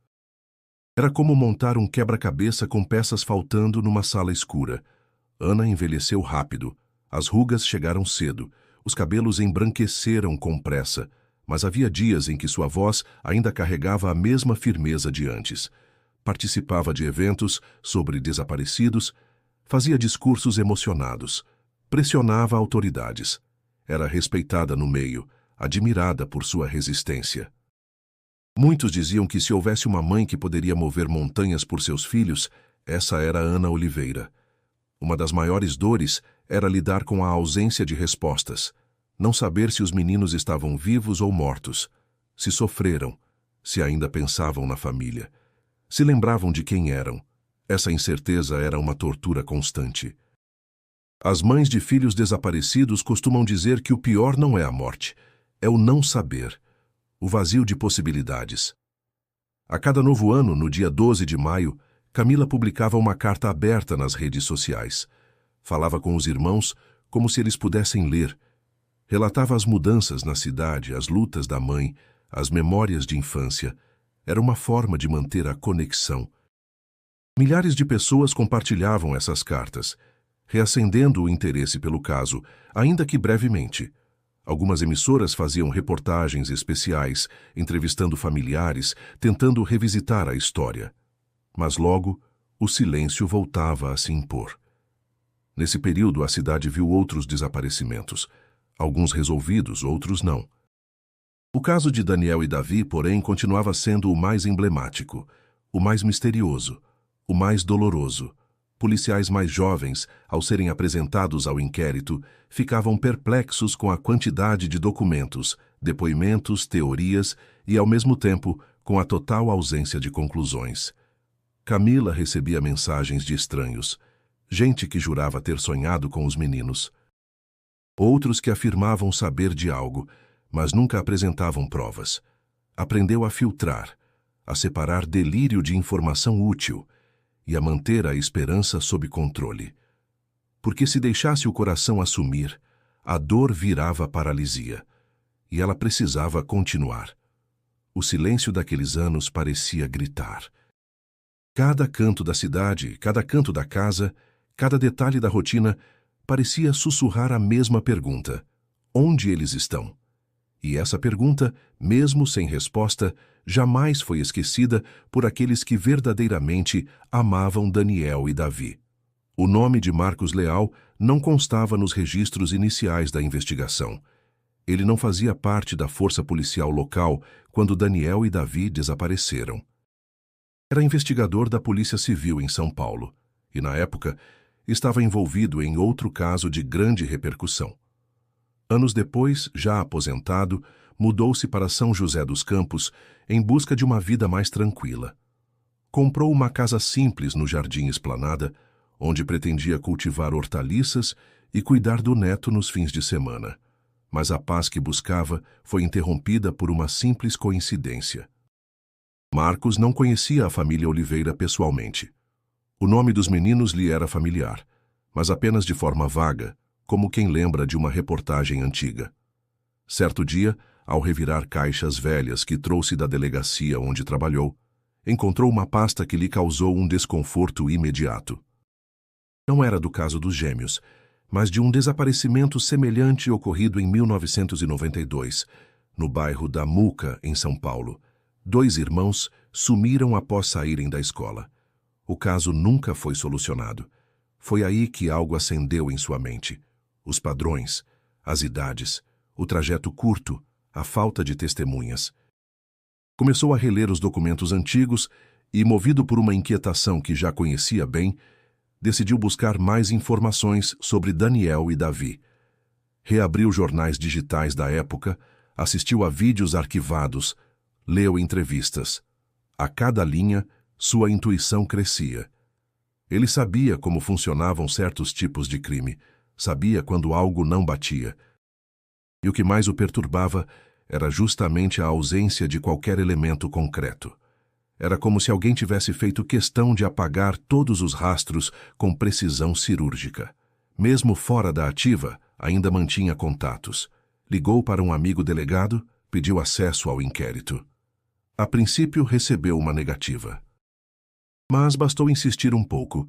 Era como montar um quebra-cabeça com peças faltando numa sala escura. Ana envelheceu rápido, as rugas chegaram cedo, os cabelos embranqueceram com pressa, mas havia dias em que sua voz ainda carregava a mesma firmeza de antes. Participava de eventos sobre desaparecidos, fazia discursos emocionados, pressionava autoridades. Era respeitada no meio, admirada por sua resistência. Muitos diziam que se houvesse uma mãe que poderia mover montanhas por seus filhos, essa era Ana Oliveira. Uma das maiores dores era lidar com a ausência de respostas, não saber se os meninos estavam vivos ou mortos, se sofreram, se ainda pensavam na família, se lembravam de quem eram. Essa incerteza era uma tortura constante. As mães de filhos desaparecidos costumam dizer que o pior não é a morte, é o não saber, o vazio de possibilidades. A cada novo ano, no dia 12 de maio, Camila publicava uma carta aberta nas redes sociais. Falava com os irmãos como se eles pudessem ler. Relatava as mudanças na cidade, as lutas da mãe, as memórias de infância. Era uma forma de manter a conexão. Milhares de pessoas compartilhavam essas cartas, reacendendo o interesse pelo caso, ainda que brevemente. Algumas emissoras faziam reportagens especiais, entrevistando familiares, tentando revisitar a história. Mas logo, o silêncio voltava a se impor. Nesse período, a cidade viu outros desaparecimentos, alguns resolvidos, outros não. O caso de Daniel e Davi, porém, continuava sendo o mais emblemático, o mais misterioso, o mais doloroso. Policiais mais jovens, ao serem apresentados ao inquérito, ficavam perplexos com a quantidade de documentos, depoimentos, teorias e, ao mesmo tempo, com a total ausência de conclusões. Camila recebia mensagens de estranhos, gente que jurava ter sonhado com os meninos. Outros que afirmavam saber de algo, mas nunca apresentavam provas. Aprendeu a filtrar, a separar delírio de informação útil e a manter a esperança sob controle. Porque se deixasse o coração assumir, a dor virava paralisia, e ela precisava continuar. O silêncio daqueles anos parecia gritar. Cada canto da cidade, cada canto da casa, cada detalhe da rotina parecia sussurrar a mesma pergunta: onde eles estão? E essa pergunta, mesmo sem resposta, jamais foi esquecida por aqueles que verdadeiramente amavam Daniel e Davi. O nome de Marcos Leal não constava nos registros iniciais da investigação. Ele não fazia parte da força policial local quando Daniel e Davi desapareceram. Era investigador da Polícia Civil em São Paulo e, na época, estava envolvido em outro caso de grande repercussão. Anos depois, já aposentado, mudou-se para São José dos Campos em busca de uma vida mais tranquila. Comprou uma casa simples no Jardim Esplanada, onde pretendia cultivar hortaliças e cuidar do neto nos fins de semana. Mas a paz que buscava foi interrompida por uma simples coincidência. Marcos não conhecia a família Oliveira pessoalmente. O nome dos meninos lhe era familiar, mas apenas de forma vaga, como quem lembra de uma reportagem antiga. Certo dia, ao revirar caixas velhas que trouxe da delegacia onde trabalhou, encontrou uma pasta que lhe causou um desconforto imediato. Não era do caso dos gêmeos, mas de um desaparecimento semelhante ocorrido em 1992, no bairro da Muca, em São Paulo. 2 irmãos sumiram após saírem da escola. O caso nunca foi solucionado. Foi aí que algo acendeu em sua mente. Os padrões, as idades, o trajeto curto, a falta de testemunhas. Começou a reler os documentos antigos e, movido por uma inquietação que já conhecia bem, decidiu buscar mais informações sobre Daniel e Davi. Reabriu jornais digitais da época, assistiu a vídeos arquivados, leu entrevistas. A cada linha, sua intuição crescia. Ele sabia como funcionavam certos tipos de crime, sabia quando algo não batia. E o que mais o perturbava era justamente a ausência de qualquer elemento concreto. Era como se alguém tivesse feito questão de apagar todos os rastros com precisão cirúrgica. Mesmo fora da ativa, ainda mantinha contatos. Ligou para um amigo delegado, pediu acesso ao inquérito. A princípio, recebeu uma negativa. Mas bastou insistir um pouco,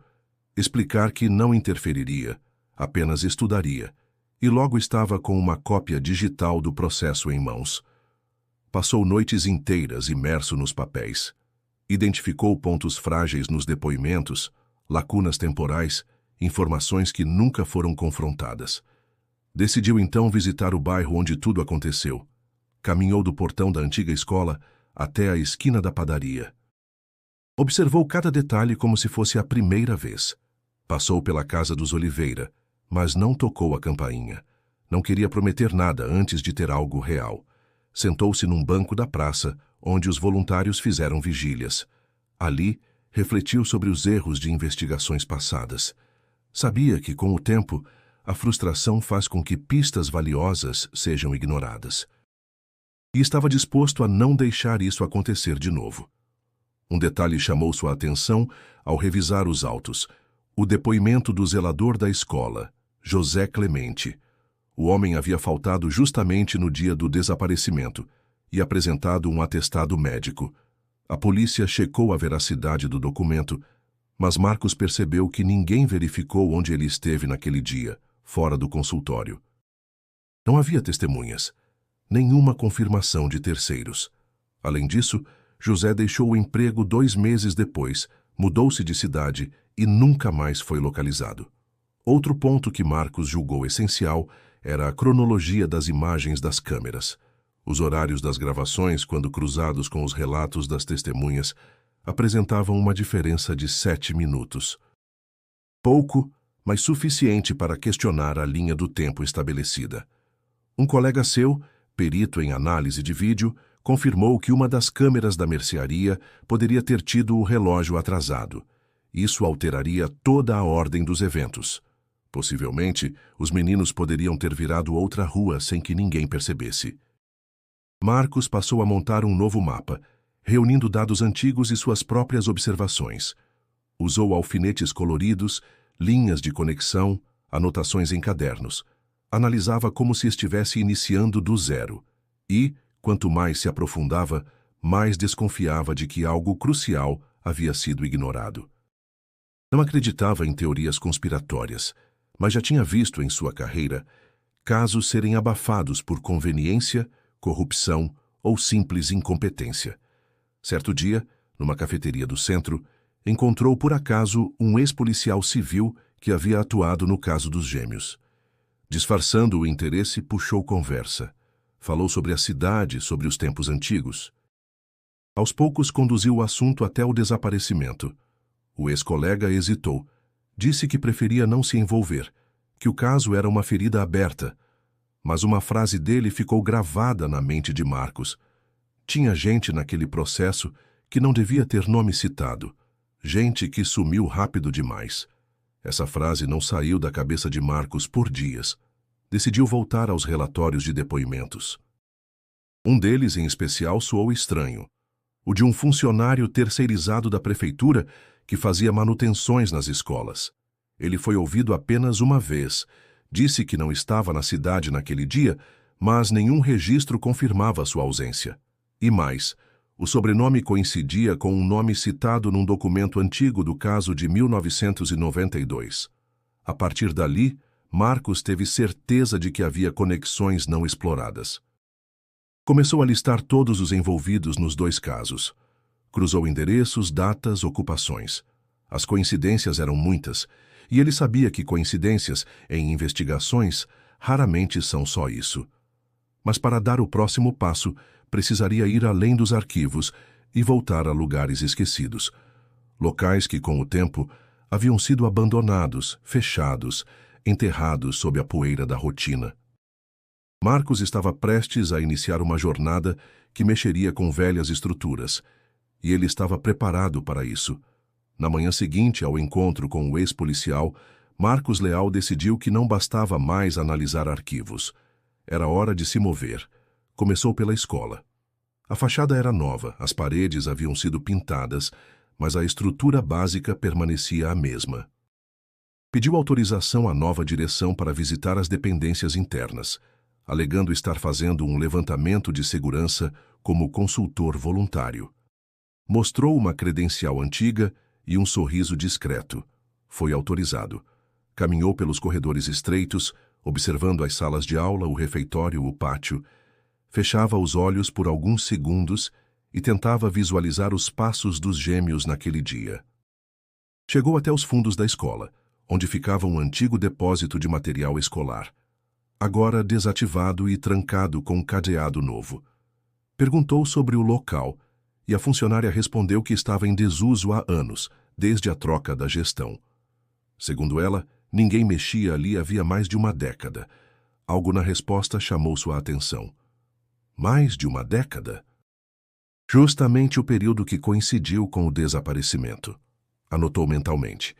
explicar que não interferiria, apenas estudaria, e logo estava com uma cópia digital do processo em mãos. Passou noites inteiras imerso nos papéis. Identificou pontos frágeis nos depoimentos, lacunas temporais, informações que nunca foram confrontadas. Decidiu então visitar o bairro onde tudo aconteceu. Caminhou do portão da antiga escola até a esquina da padaria. Observou cada detalhe como se fosse a primeira vez. Passou pela casa dos Oliveira, mas não tocou a campainha. Não queria prometer nada antes de ter algo real. Sentou-se num banco da praça, onde os voluntários fizeram vigílias. Ali, refletiu sobre os erros de investigações passadas. Sabia que, com o tempo, a frustração faz com que pistas valiosas sejam ignoradas. E estava disposto a não deixar isso acontecer de novo. Um detalhe chamou sua atenção ao revisar os autos: o depoimento do zelador da escola, José Clemente. O homem havia faltado justamente no dia do desaparecimento e apresentado um atestado médico. A polícia checou a veracidade do documento, mas Marcos percebeu que ninguém verificou onde ele esteve naquele dia, fora do consultório. Não havia testemunhas, nenhuma confirmação de terceiros. Além disso, José deixou o emprego 2 meses depois, mudou-se de cidade e nunca mais foi localizado. Outro ponto que Marcos julgou essencial era a cronologia das imagens das câmeras. Os horários das gravações, quando cruzados com os relatos das testemunhas, apresentavam uma diferença de 7 minutos. Pouco, mas suficiente para questionar a linha do tempo estabelecida. Um colega seu, perito em análise de vídeo, confirmou que uma das câmeras da mercearia poderia ter tido o relógio atrasado. Isso alteraria toda a ordem dos eventos. Possivelmente, os meninos poderiam ter virado outra rua sem que ninguém percebesse. Marcos passou a montar um novo mapa, reunindo dados antigos e suas próprias observações. Usou alfinetes coloridos, linhas de conexão, anotações em cadernos. Analisava como se estivesse iniciando do zero. E, quanto mais se aprofundava, mais desconfiava de que algo crucial havia sido ignorado. Não acreditava em teorias conspiratórias, mas já tinha visto em sua carreira casos serem abafados por conveniência, corrupção ou simples incompetência. Certo dia, numa cafeteria do centro, encontrou por acaso um ex-policial civil que havia atuado no caso dos gêmeos. Disfarçando o interesse, puxou conversa. Falou sobre a cidade, sobre os tempos antigos. Aos poucos conduziu o assunto até o desaparecimento. O ex-colega hesitou. Disse que preferia não se envolver, que o caso era uma ferida aberta. Mas uma frase dele ficou gravada na mente de Marcos. Tinha gente naquele processo que não devia ter nome citado. Gente que sumiu rápido demais. Essa frase não saiu da cabeça de Marcos por dias. Decidiu voltar aos relatórios de depoimentos. Um deles, em especial, soou estranho. O de um funcionário terceirizado da prefeitura que fazia manutenções nas escolas. Ele foi ouvido apenas uma vez. Disse que não estava na cidade naquele dia, mas nenhum registro confirmava sua ausência. E mais, o sobrenome coincidia com um nome citado num documento antigo do caso de 1992. A partir dali, Marcos teve certeza de que havia conexões não exploradas. Começou a listar todos os envolvidos nos dois casos. Cruzou endereços, datas, ocupações. As coincidências eram muitas, e ele sabia que coincidências, em investigações, raramente são só isso. Mas para dar o próximo passo, precisaria ir além dos arquivos e voltar a lugares esquecidos. Locais que, com o tempo, haviam sido abandonados, fechados, enterrados sob a poeira da rotina. Marcos estava prestes a iniciar uma jornada que mexeria com velhas estruturas, e ele estava preparado para isso. Na manhã seguinte ao encontro com o ex-policial, Marcos Leal decidiu que não bastava mais analisar arquivos. Era hora de se mover. Começou pela escola. A fachada era nova, as paredes haviam sido pintadas, mas a estrutura básica permanecia a mesma. Pediu autorização à nova direção para visitar as dependências internas, alegando estar fazendo um levantamento de segurança como consultor voluntário. Mostrou uma credencial antiga e um sorriso discreto. Foi autorizado. Caminhou pelos corredores estreitos, observando as salas de aula, o refeitório, o pátio. Fechava os olhos por alguns segundos e tentava visualizar os passos dos gêmeos naquele dia. Chegou até os fundos da escola, onde ficava um antigo depósito de material escolar, agora desativado e trancado com um cadeado novo. Perguntou sobre o local, e a funcionária respondeu que estava em desuso há anos, desde a troca da gestão. Segundo ela, ninguém mexia ali havia mais de uma década. Algo na resposta chamou sua atenção. Mais de uma década? Justamente o período que coincidiu com o desaparecimento. Anotou mentalmente.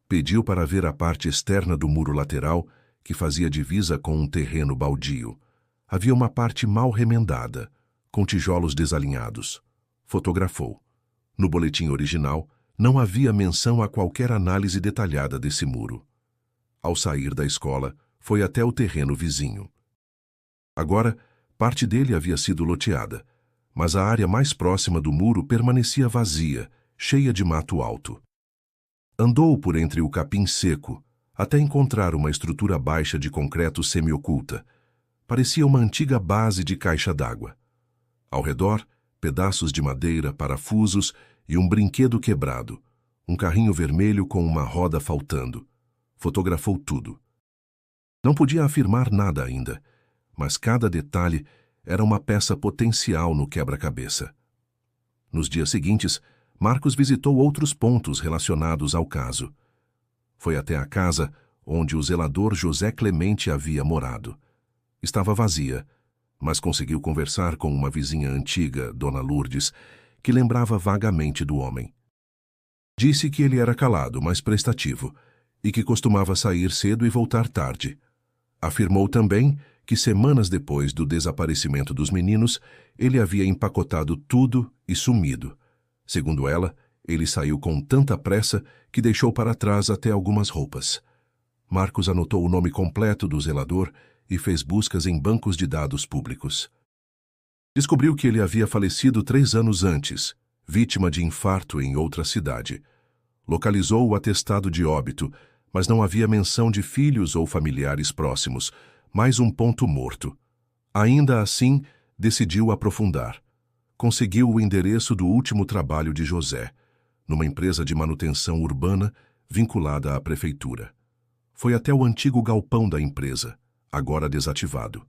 Pediu para ver a parte externa do muro lateral, que fazia divisa com um terreno baldio. Havia uma parte mal remendada, com tijolos desalinhados. Fotografou. No boletim original, não havia menção a qualquer análise detalhada desse muro. Ao sair da escola, foi até o terreno vizinho. Agora, parte dele havia sido loteada, mas a área mais próxima do muro permanecia vazia, cheia de mato alto. Andou por entre o capim seco, até encontrar uma estrutura baixa de concreto semi-oculta. Parecia uma antiga base de caixa d'água. Ao redor, pedaços de madeira, parafusos e um brinquedo quebrado, um carrinho vermelho com uma roda faltando. Fotografou tudo. Não podia afirmar nada ainda, mas cada detalhe era uma peça potencial no quebra-cabeça. Nos dias seguintes, Marcos visitou outros pontos relacionados ao caso. Foi até a casa onde o zelador José Clemente havia morado. Estava vazia, mas conseguiu conversar com uma vizinha antiga, Dona Lourdes, que lembrava vagamente do homem. Disse que ele era calado, mas prestativo, e que costumava sair cedo e voltar tarde. Afirmou também que semanas depois do desaparecimento dos meninos, ele havia empacotado tudo e sumido. Segundo ela, ele saiu com tanta pressa que deixou para trás até algumas roupas. Marcos anotou o nome completo do zelador e fez buscas em bancos de dados públicos. Descobriu que ele havia falecido 3 anos antes, vítima de infarto em outra cidade. Localizou o atestado de óbito, mas não havia menção de filhos ou familiares próximos, mais um ponto morto. Ainda assim, decidiu aprofundar. Conseguiu o endereço do último trabalho de José, numa empresa de manutenção urbana vinculada à prefeitura. Foi até o antigo galpão da empresa, agora desativado.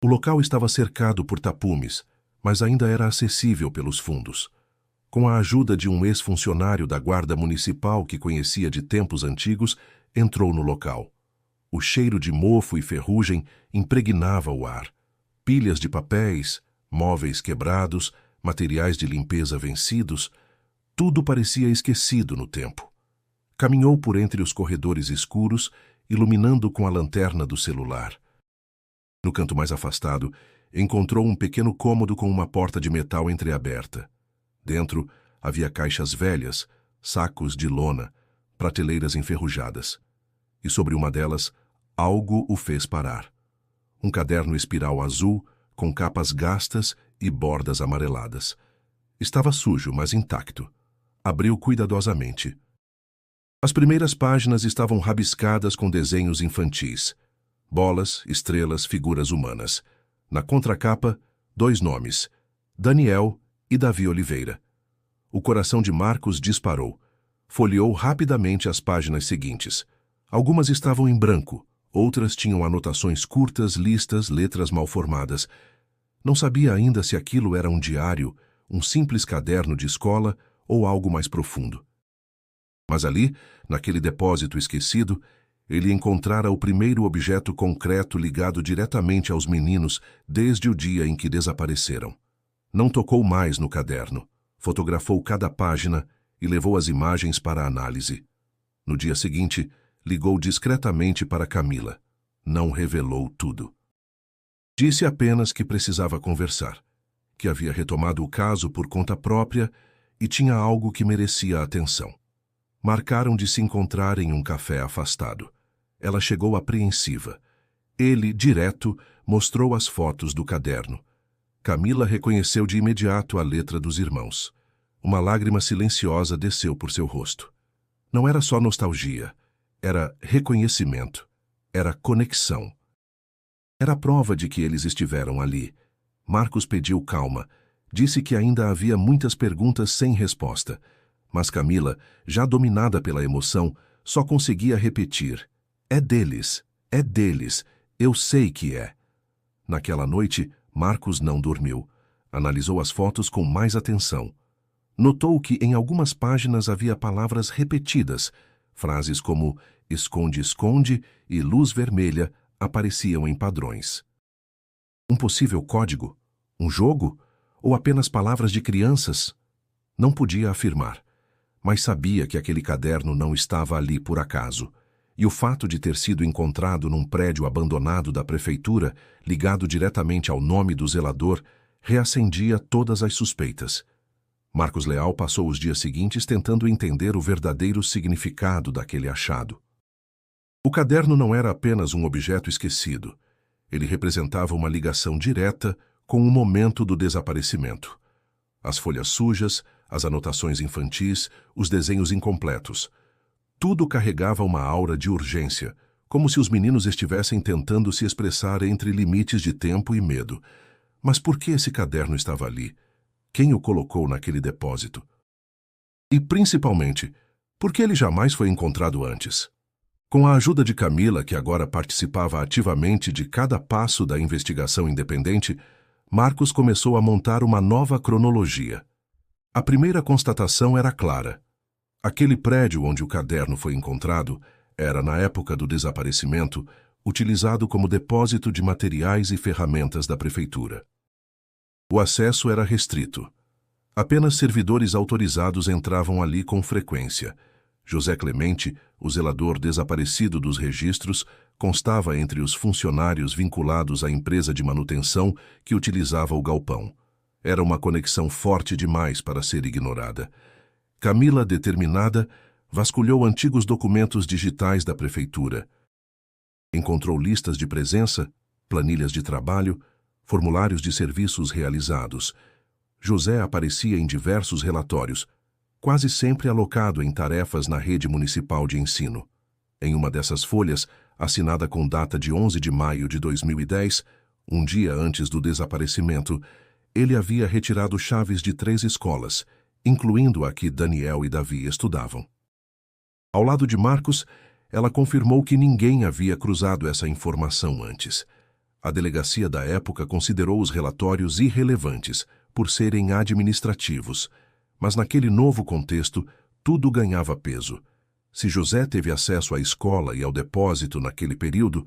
O local estava cercado por tapumes, mas ainda era acessível pelos fundos. Com a ajuda de um ex-funcionário da Guarda Municipal que conhecia de tempos antigos, entrou no local. O cheiro de mofo e ferrugem impregnava o ar. Pilhas de papéis, móveis quebrados, materiais de limpeza vencidos, tudo parecia esquecido no tempo. Caminhou por entre os corredores escuros, iluminando com a lanterna do celular. No canto mais afastado, encontrou um pequeno cômodo com uma porta de metal entreaberta. Dentro havia caixas velhas, sacos de lona, prateleiras enferrujadas. E sobre uma delas, algo o fez parar. Um caderno espiral azul, com capas gastas e bordas amareladas. Estava sujo, mas intacto. Abriu cuidadosamente. As primeiras páginas estavam rabiscadas com desenhos infantis. Bolas, estrelas, figuras humanas. Na contracapa, 2 nomes, Daniel e Davi Oliveira. O coração de Marcos disparou. Folheou rapidamente as páginas seguintes. Algumas estavam em branco, outras tinham anotações curtas, listas, letras mal formadas. Não sabia ainda se aquilo era um diário, um simples caderno de escola ou algo mais profundo. Mas ali, naquele depósito esquecido, ele encontrara o primeiro objeto concreto ligado diretamente aos meninos desde o dia em que desapareceram. Não tocou mais no caderno, fotografou cada página e levou as imagens para análise. No dia seguinte, ligou discretamente para Camila. Não revelou tudo. Disse apenas que precisava conversar, que havia retomado o caso por conta própria e tinha algo que merecia atenção. Marcaram de se encontrar em um café afastado. Ela chegou apreensiva. Ele, direto, mostrou as fotos do caderno. Camila reconheceu de imediato a letra dos irmãos. Uma lágrima silenciosa desceu por seu rosto. Não era só nostalgia, era reconhecimento, era conexão. Era prova de que eles estiveram ali. Marcos pediu calma, disse que ainda havia muitas perguntas sem resposta, mas Camila, já dominada pela emoção, só conseguia repetir: é deles, eu sei que é. Naquela noite, Marcos não dormiu. Analisou as fotos com mais atenção. Notou que em algumas páginas havia palavras repetidas. Frases como esconde, esconde e luz vermelha apareciam em padrões. Um possível código? Um jogo? Ou apenas palavras de crianças? Não podia afirmar, mas sabia que aquele caderno não estava ali por acaso. E o fato de ter sido encontrado num prédio abandonado da prefeitura, ligado diretamente ao nome do zelador, reacendia todas as suspeitas. Marcos Leal passou os dias seguintes tentando entender o verdadeiro significado daquele achado. O caderno não era apenas um objeto esquecido. Ele representava uma ligação direta com o momento do desaparecimento. As folhas sujas, as anotações infantis, os desenhos incompletos. Tudo carregava uma aura de urgência, como se os meninos estivessem tentando se expressar entre limites de tempo e medo. Mas por que esse caderno estava ali? Quem o colocou naquele depósito? E, principalmente, por que ele jamais foi encontrado antes? Com a ajuda de Camila, que agora participava ativamente de cada passo da investigação independente, Marcos começou a montar uma nova cronologia. A primeira constatação era clara. Aquele prédio onde o caderno foi encontrado era, na época do desaparecimento, utilizado como depósito de materiais e ferramentas da prefeitura. O acesso era restrito. Apenas servidores autorizados entravam ali com frequência. José Clemente, o zelador desaparecido dos registros, constava entre os funcionários vinculados à empresa de manutenção que utilizava o galpão. Era uma conexão forte demais para ser ignorada. Camila, determinada, vasculhou antigos documentos digitais da prefeitura. Encontrou listas de presença, planilhas de trabalho, formulários de serviços realizados. José aparecia em diversos relatórios, quase sempre alocado em tarefas na rede municipal de ensino. Em uma dessas folhas, assinada com data de 11 de maio de 2010, um dia antes do desaparecimento, ele havia retirado chaves de 3 escolas, incluindo a que Daniel e Davi estudavam. Ao lado de Marcos, ela confirmou que ninguém havia cruzado essa informação antes. A delegacia da época considerou os relatórios irrelevantes, por serem administrativos, mas naquele novo contexto, tudo ganhava peso. Se José teve acesso à escola e ao depósito naquele período,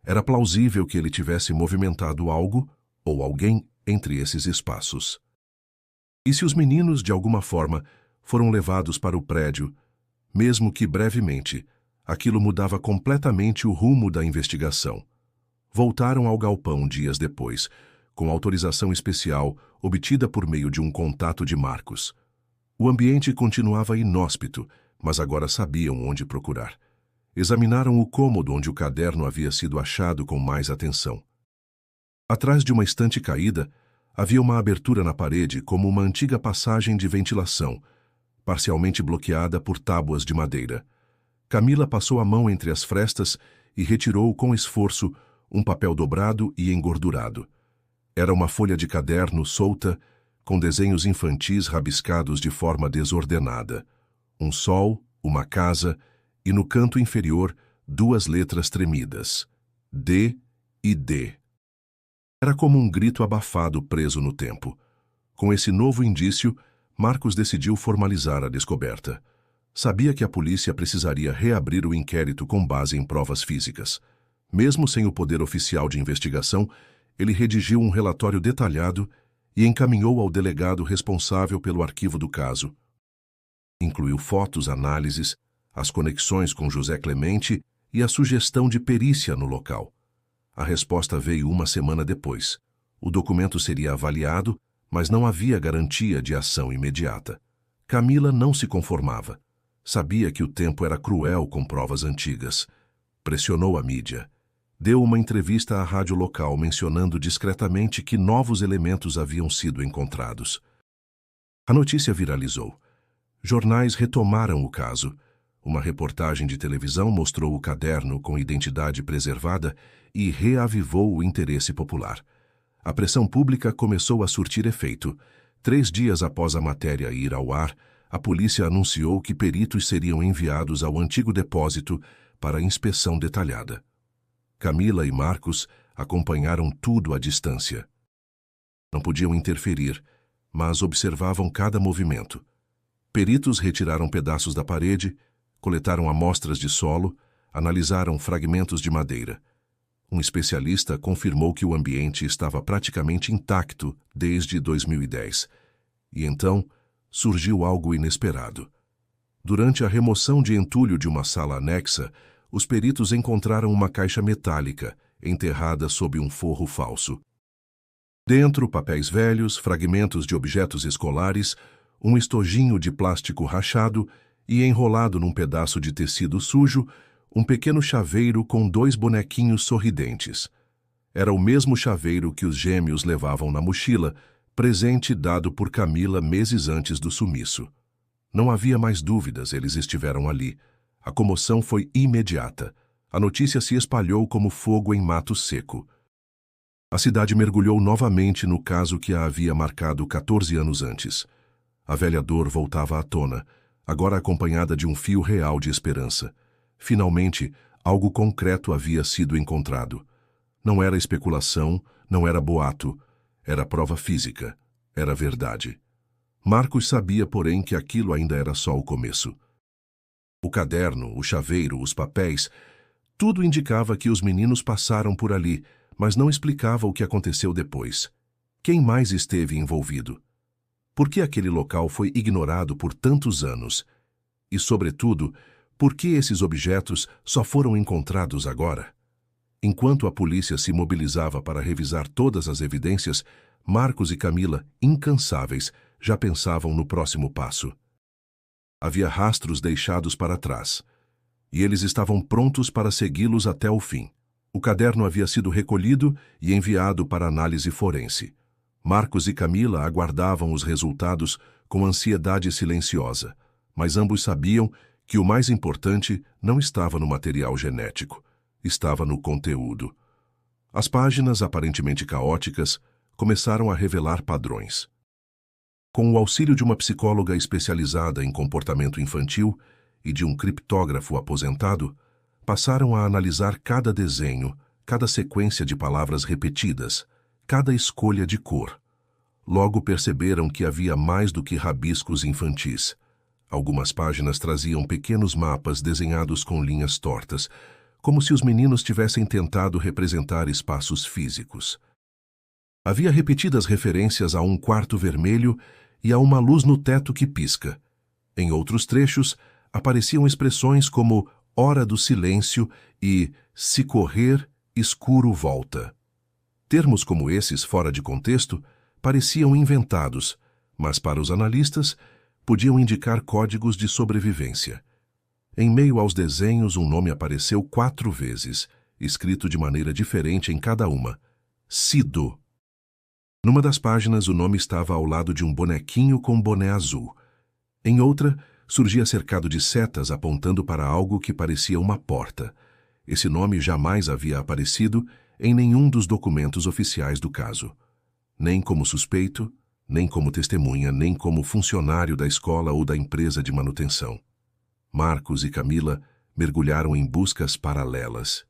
era plausível que ele tivesse movimentado algo ou alguém entre esses espaços. E se os meninos, de alguma forma, foram levados para o prédio, mesmo que brevemente, aquilo mudava completamente o rumo da investigação. Voltaram ao galpão dias depois, com autorização especial obtida por meio de um contato de Marcos. O ambiente continuava inóspito, mas agora sabiam onde procurar. Examinaram o cômodo onde o caderno havia sido achado com mais atenção. Atrás de uma estante caída, havia uma abertura na parede como uma antiga passagem de ventilação, parcialmente bloqueada por tábuas de madeira. Camila passou a mão entre as frestas e retirou com esforço um papel dobrado e engordurado. Era uma folha de caderno solta, com desenhos infantis rabiscados de forma desordenada. Um sol, uma casa e, no canto inferior, 2 letras tremidas. D e D. Era como um grito abafado preso no tempo. Com esse novo indício, Marcos decidiu formalizar a descoberta. Sabia que a polícia precisaria reabrir o inquérito com base em provas físicas. Mesmo sem o poder oficial de investigação, ele redigiu um relatório detalhado e encaminhou ao delegado responsável pelo arquivo do caso. Incluiu fotos, análises, as conexões com José Clemente e a sugestão de perícia no local. A resposta veio uma semana depois. O documento seria avaliado, mas não havia garantia de ação imediata. Camila não se conformava. Sabia que o tempo era cruel com provas antigas. Pressionou a mídia. Deu uma entrevista à rádio local mencionando discretamente que novos elementos haviam sido encontrados. A notícia viralizou. Jornais retomaram o caso. Uma reportagem de televisão mostrou o caderno com identidade preservada e reavivou o interesse popular. A pressão pública começou a surtir efeito. 3 dias após a matéria ir ao ar, a polícia anunciou que peritos seriam enviados ao antigo depósito para inspeção detalhada. Camila e Marcos acompanharam tudo à distância. Não podiam interferir, mas observavam cada movimento. Peritos retiraram pedaços da parede, coletaram amostras de solo, analisaram fragmentos de madeira. Um especialista confirmou que o ambiente estava praticamente intacto desde 2010. E então surgiu algo inesperado. Durante a remoção de entulho de uma sala anexa, os peritos encontraram uma caixa metálica, enterrada sob um forro falso. Dentro, papéis velhos, fragmentos de objetos escolares, um estojinho de plástico rachado e, enrolado num pedaço de tecido sujo, um pequeno chaveiro com 2 bonequinhos sorridentes. Era o mesmo chaveiro que os gêmeos levavam na mochila, presente dado por Camila meses antes do sumiço. Não havia mais dúvidas, eles estiveram ali. A comoção foi imediata. A notícia se espalhou como fogo em mato seco. A cidade mergulhou novamente no caso que a havia marcado 14 anos antes. A velha dor voltava à tona, agora acompanhada de um fio real de esperança. Finalmente, algo concreto havia sido encontrado. Não era especulação, não era boato. Era prova física. Era verdade. Marcos sabia, porém, que aquilo ainda era só o começo. O caderno, o chaveiro, os papéis, tudo indicava que os meninos passaram por ali, mas não explicava o que aconteceu depois. Quem mais esteve envolvido? Por que aquele local foi ignorado por tantos anos? E, sobretudo, por que esses objetos só foram encontrados agora? Enquanto a polícia se mobilizava para revisar todas as evidências, Marcos e Camila, incansáveis, já pensavam no próximo passo. Havia rastros deixados para trás, e eles estavam prontos para segui-los até o fim. O caderno havia sido recolhido e enviado para análise forense. Marcos e Camila aguardavam os resultados com ansiedade silenciosa, mas ambos sabiam que o mais importante não estava no material genético, estava no conteúdo. As páginas, aparentemente caóticas, começaram a revelar padrões. Com o auxílio de uma psicóloga especializada em comportamento infantil e de um criptógrafo aposentado, passaram a analisar cada desenho, cada sequência de palavras repetidas, cada escolha de cor. Logo perceberam que havia mais do que rabiscos infantis. Algumas páginas traziam pequenos mapas desenhados com linhas tortas, como se os meninos tivessem tentado representar espaços físicos. Havia repetidas referências a um quarto vermelho e a uma luz no teto que pisca. Em outros trechos, apareciam expressões como hora do silêncio e se correr, escuro volta. Termos como esses, fora de contexto, pareciam inventados, mas para os analistas podiam indicar códigos de sobrevivência. Em meio aos desenhos, um nome apareceu 4 vezes, escrito de maneira diferente em cada uma: Cido. Numa das páginas, o nome estava ao lado de um bonequinho com boné azul. Em outra, surgia cercado de setas apontando para algo que parecia uma porta. Esse nome jamais havia aparecido em nenhum dos documentos oficiais do caso. Nem como suspeito, nem como testemunha, nem como funcionário da escola ou da empresa de manutenção. Marcos e Camila mergulharam em buscas paralelas.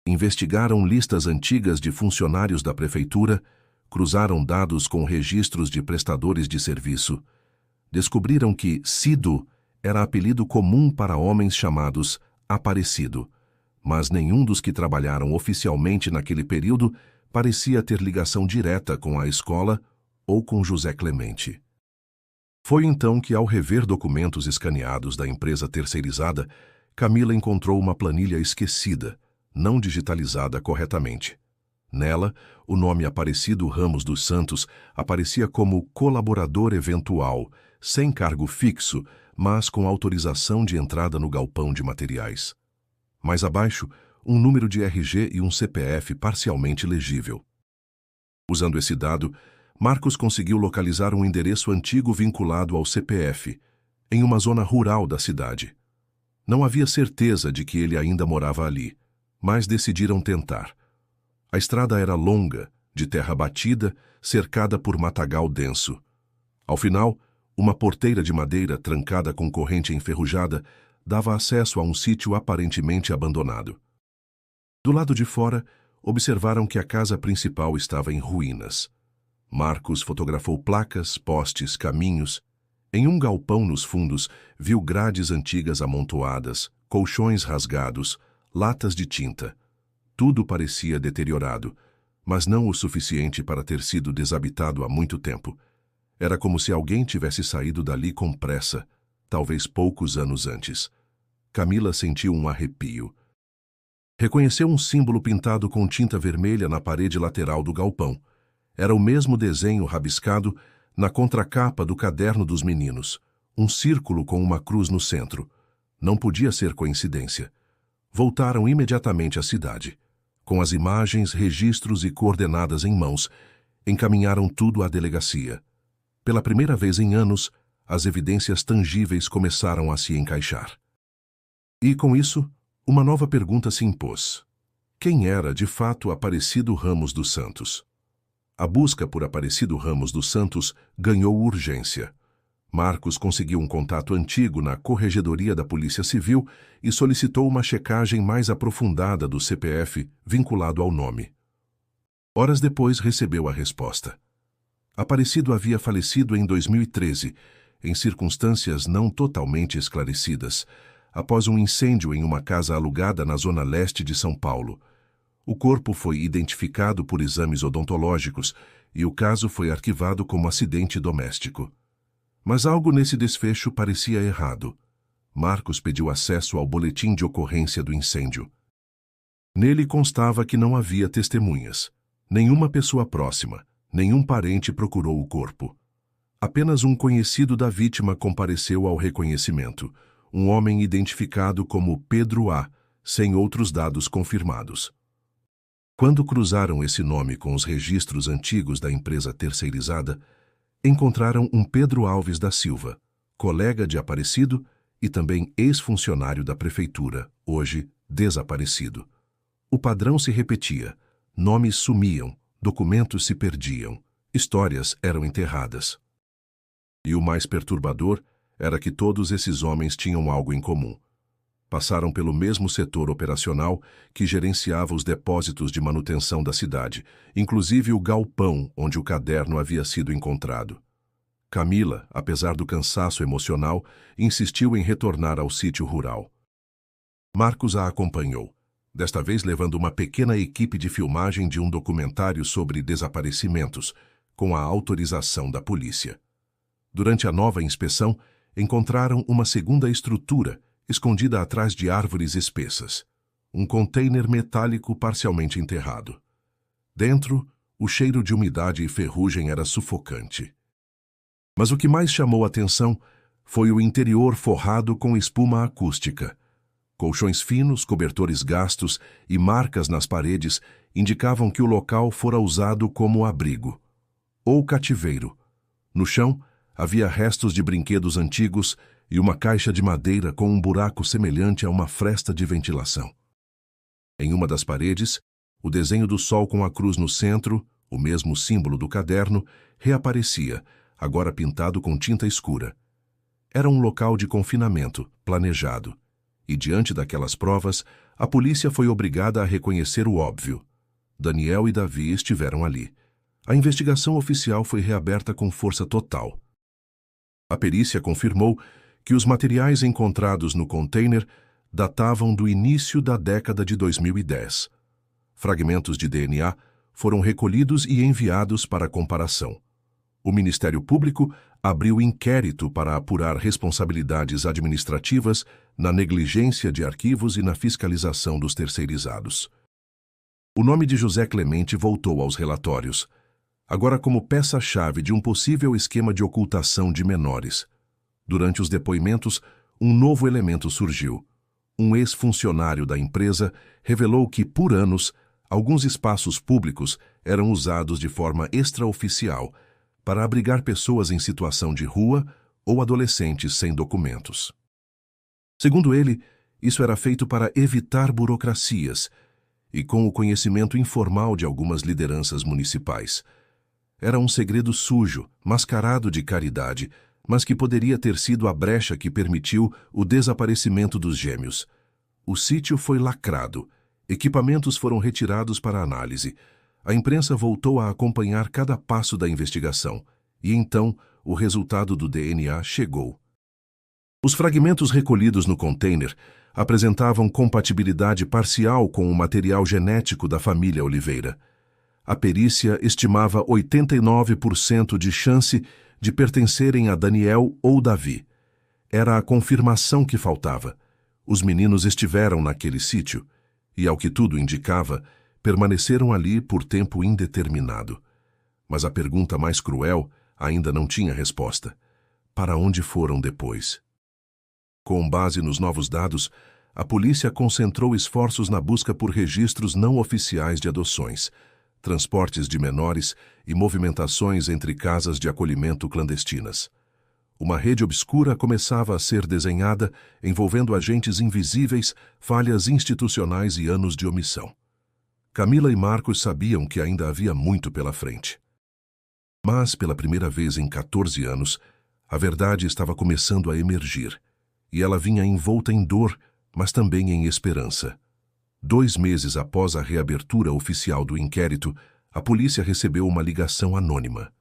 Investigaram listas antigas de funcionários da prefeitura, cruzaram dados com registros de prestadores de serviço. Descobriram que Cido era apelido comum para homens chamados Aparecido, mas nenhum dos que trabalharam oficialmente naquele período parecia ter ligação direta com a escola ou com José Clemente. Foi então que, ao rever documentos escaneados da empresa terceirizada, Camila encontrou uma planilha esquecida, não digitalizada corretamente. Nela, o nome Aparecido Ramos dos Santos aparecia como colaborador eventual, sem cargo fixo, mas com autorização de entrada no galpão de materiais. Mais abaixo, um número de RG e um CPF parcialmente legível. Usando esse dado, Marcos conseguiu localizar um endereço antigo vinculado ao CPF, em uma zona rural da cidade. Não havia certeza de que ele ainda morava ali, mas decidiram tentar. A estrada era longa, de terra batida, cercada por matagal denso. Ao final, uma porteira de madeira trancada com corrente enferrujada dava acesso a um sítio aparentemente abandonado. Do lado de fora, observaram que a casa principal estava em ruínas. Marcos fotografou placas, postes, caminhos. Em um galpão nos fundos, viu grades antigas amontoadas, colchões rasgados, latas de tinta. Tudo parecia deteriorado, mas não o suficiente para ter sido desabitado há muito tempo. Era como se alguém tivesse saído dali com pressa, talvez poucos anos antes. Camila sentiu um arrepio. Reconheceu um símbolo pintado com tinta vermelha na parede lateral do galpão. Era o mesmo desenho rabiscado na contracapa do caderno dos meninos, um círculo com uma cruz no centro. Não podia ser coincidência. Voltaram imediatamente à cidade. Com as imagens, registros e coordenadas em mãos, encaminharam tudo à delegacia. Pela primeira vez em anos, as evidências tangíveis começaram a se encaixar. E, com isso, uma nova pergunta se impôs. Quem era, de fato, Aparecido Ramos dos Santos? A busca por Aparecido Ramos dos Santos ganhou urgência. Marcos conseguiu um contato antigo na Corregedoria da Polícia Civil e solicitou uma checagem mais aprofundada do CPF vinculado ao nome. Horas depois recebeu a resposta. Aparecido havia falecido em 2013, em circunstâncias não totalmente esclarecidas, após um incêndio em uma casa alugada na zona leste de São Paulo. O corpo foi identificado por exames odontológicos e o caso foi arquivado como acidente doméstico. Mas algo nesse desfecho parecia errado. Marcos pediu acesso ao boletim de ocorrência do incêndio. Nele constava que não havia testemunhas. Nenhuma pessoa próxima, nenhum parente procurou o corpo. Apenas um conhecido da vítima compareceu ao reconhecimento, um homem identificado como Pedro A., sem outros dados confirmados. Quando cruzaram esse nome com os registros antigos da empresa terceirizada, encontraram um Pedro Alves da Silva, colega de Aparecido e também ex-funcionário da prefeitura, hoje desaparecido. O padrão se repetia, nomes sumiam, documentos se perdiam, histórias eram enterradas. E o mais perturbador era que todos esses homens tinham algo em comum. Passaram pelo mesmo setor operacional que gerenciava os depósitos de manutenção da cidade, inclusive o galpão onde o caderno havia sido encontrado. Camila, apesar do cansaço emocional, insistiu em retornar ao sítio rural. Marcos a acompanhou, desta vez levando uma pequena equipe de filmagem de um documentário sobre desaparecimentos, com a autorização da polícia. Durante a nova inspeção, encontraram uma segunda estrutura, escondida atrás de árvores espessas. Um container metálico parcialmente enterrado. Dentro, o cheiro de umidade e ferrugem era sufocante. Mas o que mais chamou a atenção foi o interior forrado com espuma acústica. Colchões finos, cobertores gastos e marcas nas paredes indicavam que o local fora usado como abrigo. Ou cativeiro. No chão, havia restos de brinquedos antigos e uma caixa de madeira com um buraco semelhante a uma fresta de ventilação. Em uma das paredes, o desenho do sol com a cruz no centro, o mesmo símbolo do caderno, reaparecia, agora pintado com tinta escura. Era um local de confinamento, planejado. E diante daquelas provas, a polícia foi obrigada a reconhecer o óbvio. Daniel e Davi estiveram ali. A investigação oficial foi reaberta com força total. A perícia confirmou que os materiais encontrados no container datavam do início da década de 2010. Fragmentos de DNA foram recolhidos e enviados para comparação. O Ministério Público abriu inquérito para apurar responsabilidades administrativas na negligência de arquivos e na fiscalização dos terceirizados. O nome de José Clemente voltou aos relatórios, agora como peça-chave de um possível esquema de ocultação de menores. Durante os depoimentos, um novo elemento surgiu. Um ex-funcionário da empresa revelou que, por anos, alguns espaços públicos eram usados de forma extraoficial para abrigar pessoas em situação de rua ou adolescentes sem documentos. Segundo ele, isso era feito para evitar burocracias e com o conhecimento informal de algumas lideranças municipais. Era um segredo sujo, mascarado de caridade, mas que poderia ter sido a brecha que permitiu o desaparecimento dos gêmeos. O sítio foi lacrado, equipamentos foram retirados para análise, a imprensa voltou a acompanhar cada passo da investigação, e então o resultado do DNA chegou. Os fragmentos recolhidos no container apresentavam compatibilidade parcial com o material genético da família Oliveira. A perícia estimava 89% de chance de pertencerem a Daniel ou Davi. Era a confirmação que faltava. Os meninos estiveram naquele sítio e, ao que tudo indicava, permaneceram ali por tempo indeterminado. Mas a pergunta mais cruel ainda não tinha resposta. Para onde foram depois? Com base nos novos dados, a polícia concentrou esforços na busca por registros não oficiais de adoções, transportes de menores e movimentações entre casas de acolhimento clandestinas. Uma rede obscura começava a ser desenhada, envolvendo agentes invisíveis, falhas institucionais e anos de omissão. Camila e Marcos sabiam que ainda havia muito pela frente. Mas, pela primeira vez em 14 anos, a verdade estava começando a emergir, e ela vinha envolta em dor, mas também em esperança. 2 meses após a reabertura oficial do inquérito, a polícia recebeu uma ligação anônima.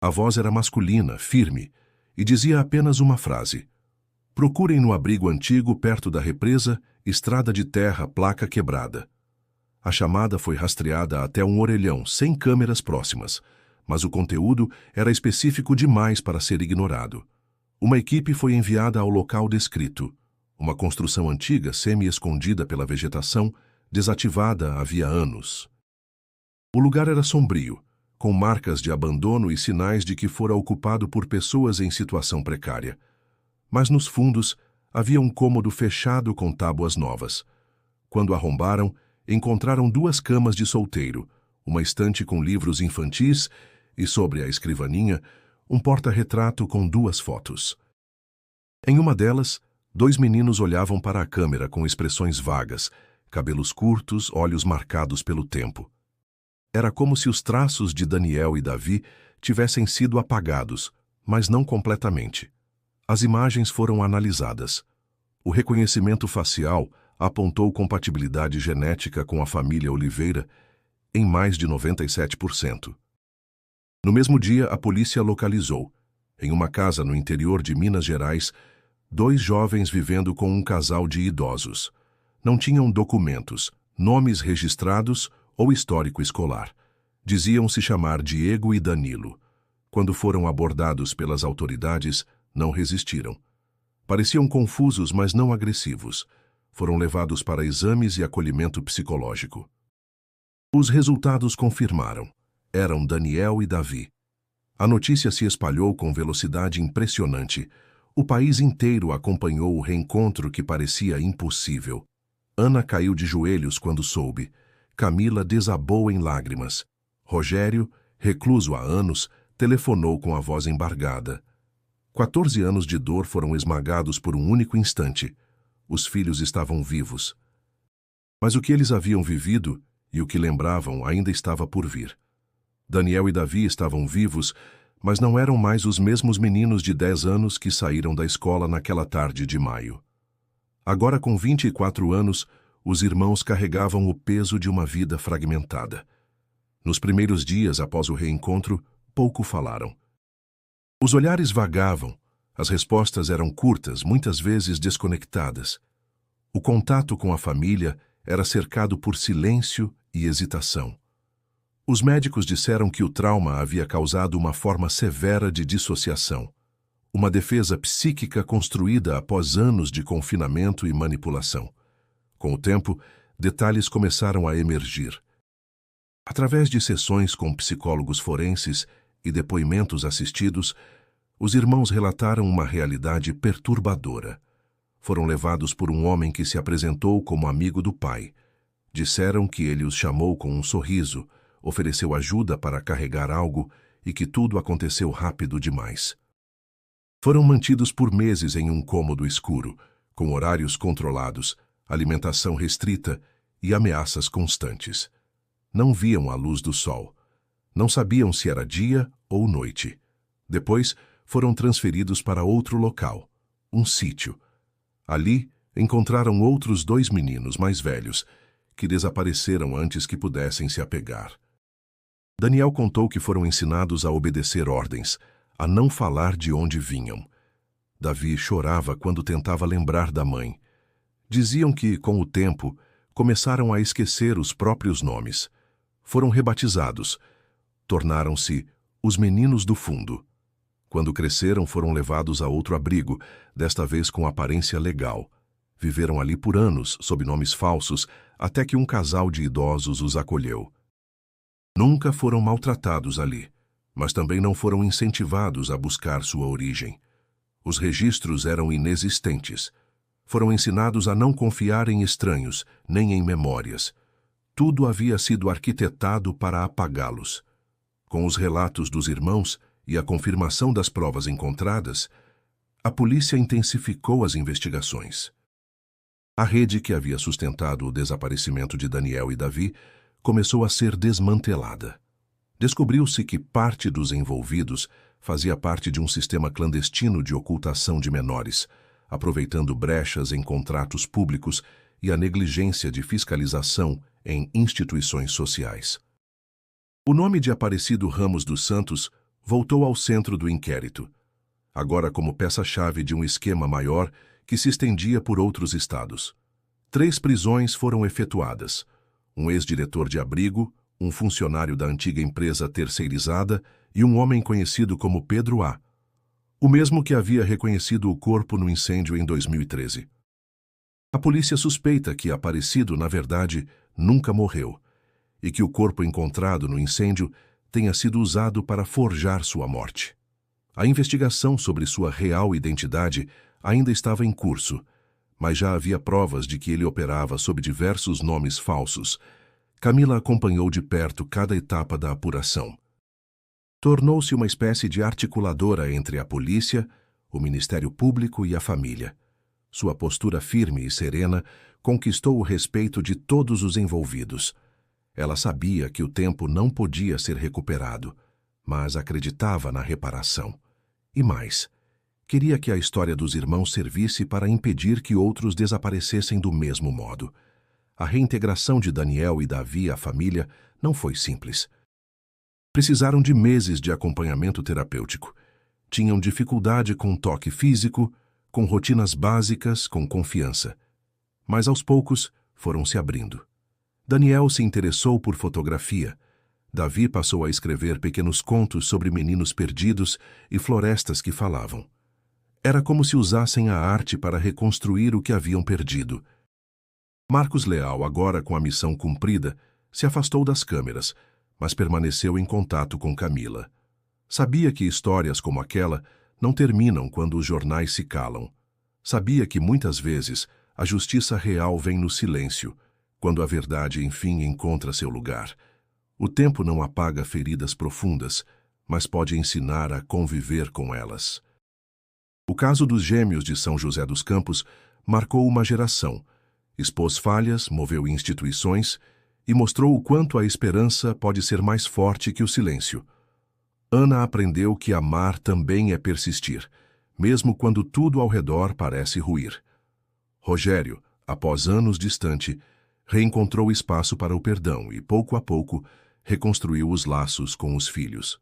A voz era masculina, firme, e dizia apenas uma frase: procurem no abrigo antigo perto da represa, estrada de terra, placa quebrada. A chamada foi rastreada até um orelhão, sem câmeras próximas, mas o conteúdo era específico demais para ser ignorado. Uma equipe foi enviada ao local descrito, uma construção antiga semi-escondida pela vegetação, desativada havia anos. O lugar era sombrio, com marcas de abandono e sinais de que fora ocupado por pessoas em situação precária. Mas nos fundos havia um cômodo fechado com tábuas novas. Quando arrombaram, encontraram 2 camas de solteiro, uma estante com livros infantis e, sobre a escrivaninha, um porta-retrato com 2 fotos. Em uma delas, 2 meninos olhavam para a câmera com expressões vagas, cabelos curtos, olhos marcados pelo tempo. Era como se os traços de Daniel e Davi tivessem sido apagados, mas não completamente. As imagens foram analisadas. O reconhecimento facial apontou compatibilidade genética com a família Oliveira em mais de 97%. No mesmo dia, a polícia localizou, em uma casa no interior de Minas Gerais, 2 jovens vivendo com um casal de idosos. Não tinham documentos, nomes registrados ou histórico escolar. Diziam se chamar Diego e Danilo. Quando foram abordados pelas autoridades, não resistiram. Pareciam confusos, mas não agressivos. Foram levados para exames e acolhimento psicológico. Os resultados confirmaram. Eram Daniel e Davi. A notícia se espalhou com velocidade impressionante. O país inteiro acompanhou o reencontro que parecia impossível. Ana caiu de joelhos quando soube. Camila desabou em lágrimas. Rogério, recluso há anos, telefonou com a voz embargada. 14 anos de dor foram esmagados por um único instante. Os filhos estavam vivos. Mas o que eles haviam vivido e o que lembravam ainda estava por vir. Daniel e Davi estavam vivos, mas não eram mais os mesmos meninos de 10 anos que saíram da escola naquela tarde de maio. Agora, com 24 anos, os irmãos carregavam o peso de uma vida fragmentada. Nos primeiros dias após o reencontro, pouco falaram. Os olhares vagavam, as respostas eram curtas, muitas vezes desconectadas. O contato com a família era cercado por silêncio e hesitação. Os médicos disseram que o trauma havia causado uma forma severa de dissociação, uma defesa psíquica construída após anos de confinamento e manipulação. Com o tempo, detalhes começaram a emergir. Através de sessões com psicólogos forenses e depoimentos assistidos, os irmãos relataram uma realidade perturbadora. Foram levados por um homem que se apresentou como amigo do pai. Disseram que ele os chamou com um sorriso, ofereceu ajuda para carregar algo e que tudo aconteceu rápido demais. Foram mantidos por meses em um cômodo escuro, com horários controlados, alimentação restrita e ameaças constantes. Não viam a luz do sol. Não sabiam se era dia ou noite. Depois, foram transferidos para outro local, um sítio. Ali, encontraram outros 2 meninos mais velhos, que desapareceram antes que pudessem se apegar. Daniel contou que foram ensinados a obedecer ordens, a não falar de onde vinham. Davi chorava quando tentava lembrar da mãe. Diziam que, com o tempo, começaram a esquecer os próprios nomes. Foram rebatizados. Tornaram-se os meninos do fundo. Quando cresceram, foram levados a outro abrigo, desta vez com aparência legal. Viveram ali por anos, sob nomes falsos, até que um casal de idosos os acolheu. Nunca foram maltratados ali, mas também não foram incentivados a buscar sua origem. Os registros eram inexistentes. Foram ensinados a não confiar em estranhos, nem em memórias. Tudo havia sido arquitetado para apagá-los. Com os relatos dos irmãos e a confirmação das provas encontradas, a polícia intensificou as investigações. A rede que havia sustentado o desaparecimento de Daniel e Davi começou a ser desmantelada. Descobriu-se que parte dos envolvidos fazia parte de um sistema clandestino de ocultação de menores, aproveitando brechas em contratos públicos e a negligência de fiscalização em instituições sociais. O nome de Aparecido Ramos dos Santos voltou ao centro do inquérito. agora como peça-chave de um esquema maior que se estendia por outros estados. 3 prisões foram efetuadas: um ex-diretor de abrigo, um funcionário da antiga empresa terceirizada e um homem conhecido como Pedro A., o mesmo que havia reconhecido o corpo no incêndio em 2013. A polícia suspeita que Aparecido, na verdade, nunca morreu, e que o corpo encontrado no incêndio tenha sido usado para forjar sua morte. A investigação sobre sua real identidade ainda estava em curso, mas já havia provas de que ele operava sob diversos nomes falsos. Camila acompanhou de perto cada etapa da apuração. Tornou-se uma espécie de articuladora entre a polícia, o Ministério Público e a família. Sua postura firme e serena conquistou o respeito de todos os envolvidos. Ela sabia que o tempo não podia ser recuperado, mas acreditava na reparação. E mais, queria que a história dos irmãos servisse para impedir que outros desaparecessem do mesmo modo. A reintegração de Daniel e Davi à família não foi simples. Precisaram de meses de acompanhamento terapêutico. Tinham dificuldade com toque físico, com rotinas básicas, com confiança. Mas aos poucos foram se abrindo. Daniel se interessou por fotografia. Davi passou a escrever pequenos contos sobre meninos perdidos e florestas que falavam. Era como se usassem a arte para reconstruir o que haviam perdido. Marcos Leal, agora com a missão cumprida, se afastou das câmeras, mas permaneceu em contato com Camila. Sabia que histórias como aquela não terminam quando os jornais se calam. Sabia que muitas vezes a justiça real vem no silêncio, quando a verdade enfim encontra seu lugar. O tempo não apaga feridas profundas, mas pode ensinar a conviver com elas. O caso dos gêmeos de São José dos Campos marcou uma geração, expôs falhas, moveu instituições e mostrou o quanto a esperança pode ser mais forte que o silêncio. Ana aprendeu que amar também é persistir, mesmo quando tudo ao redor parece ruir. Rogério, após anos distante, reencontrou espaço para o perdão e, pouco a pouco, reconstruiu os laços com os filhos.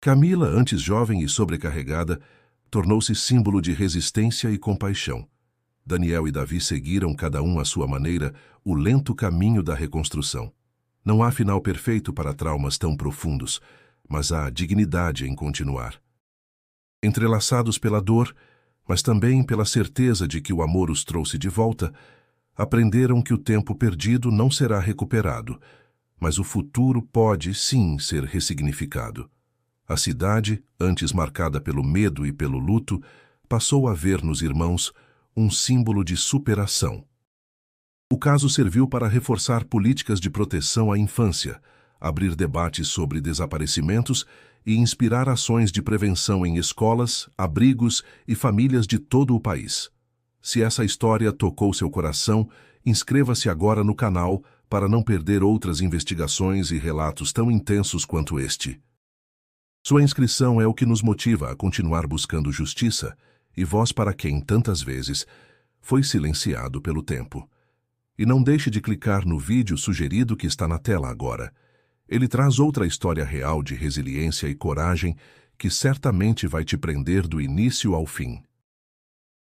Camila, antes jovem e sobrecarregada, tornou-se símbolo de resistência e compaixão. Daniel e Davi seguiram, cada um à sua maneira, o lento caminho da reconstrução. Não há final perfeito para traumas tão profundos, mas há dignidade em continuar. Entrelaçados pela dor, mas também pela certeza de que o amor os trouxe de volta, aprenderam que o tempo perdido não será recuperado, mas o futuro pode, sim, ser ressignificado. A cidade, antes marcada pelo medo e pelo luto, passou a ver nos irmãos um símbolo de superação. O caso serviu para reforçar políticas de proteção à infância, abrir debates sobre desaparecimentos e inspirar ações de prevenção em escolas, abrigos e famílias de todo o país. Se essa história tocou seu coração, inscreva-se agora no canal para não perder outras investigações e relatos tão intensos quanto este. Sua inscrição é o que nos motiva a continuar buscando justiça e voz para quem, tantas vezes, foi silenciado pelo tempo. E não deixe de clicar no vídeo sugerido que está na tela agora. Ele traz outra história real de resiliência e coragem que certamente vai te prender do início ao fim.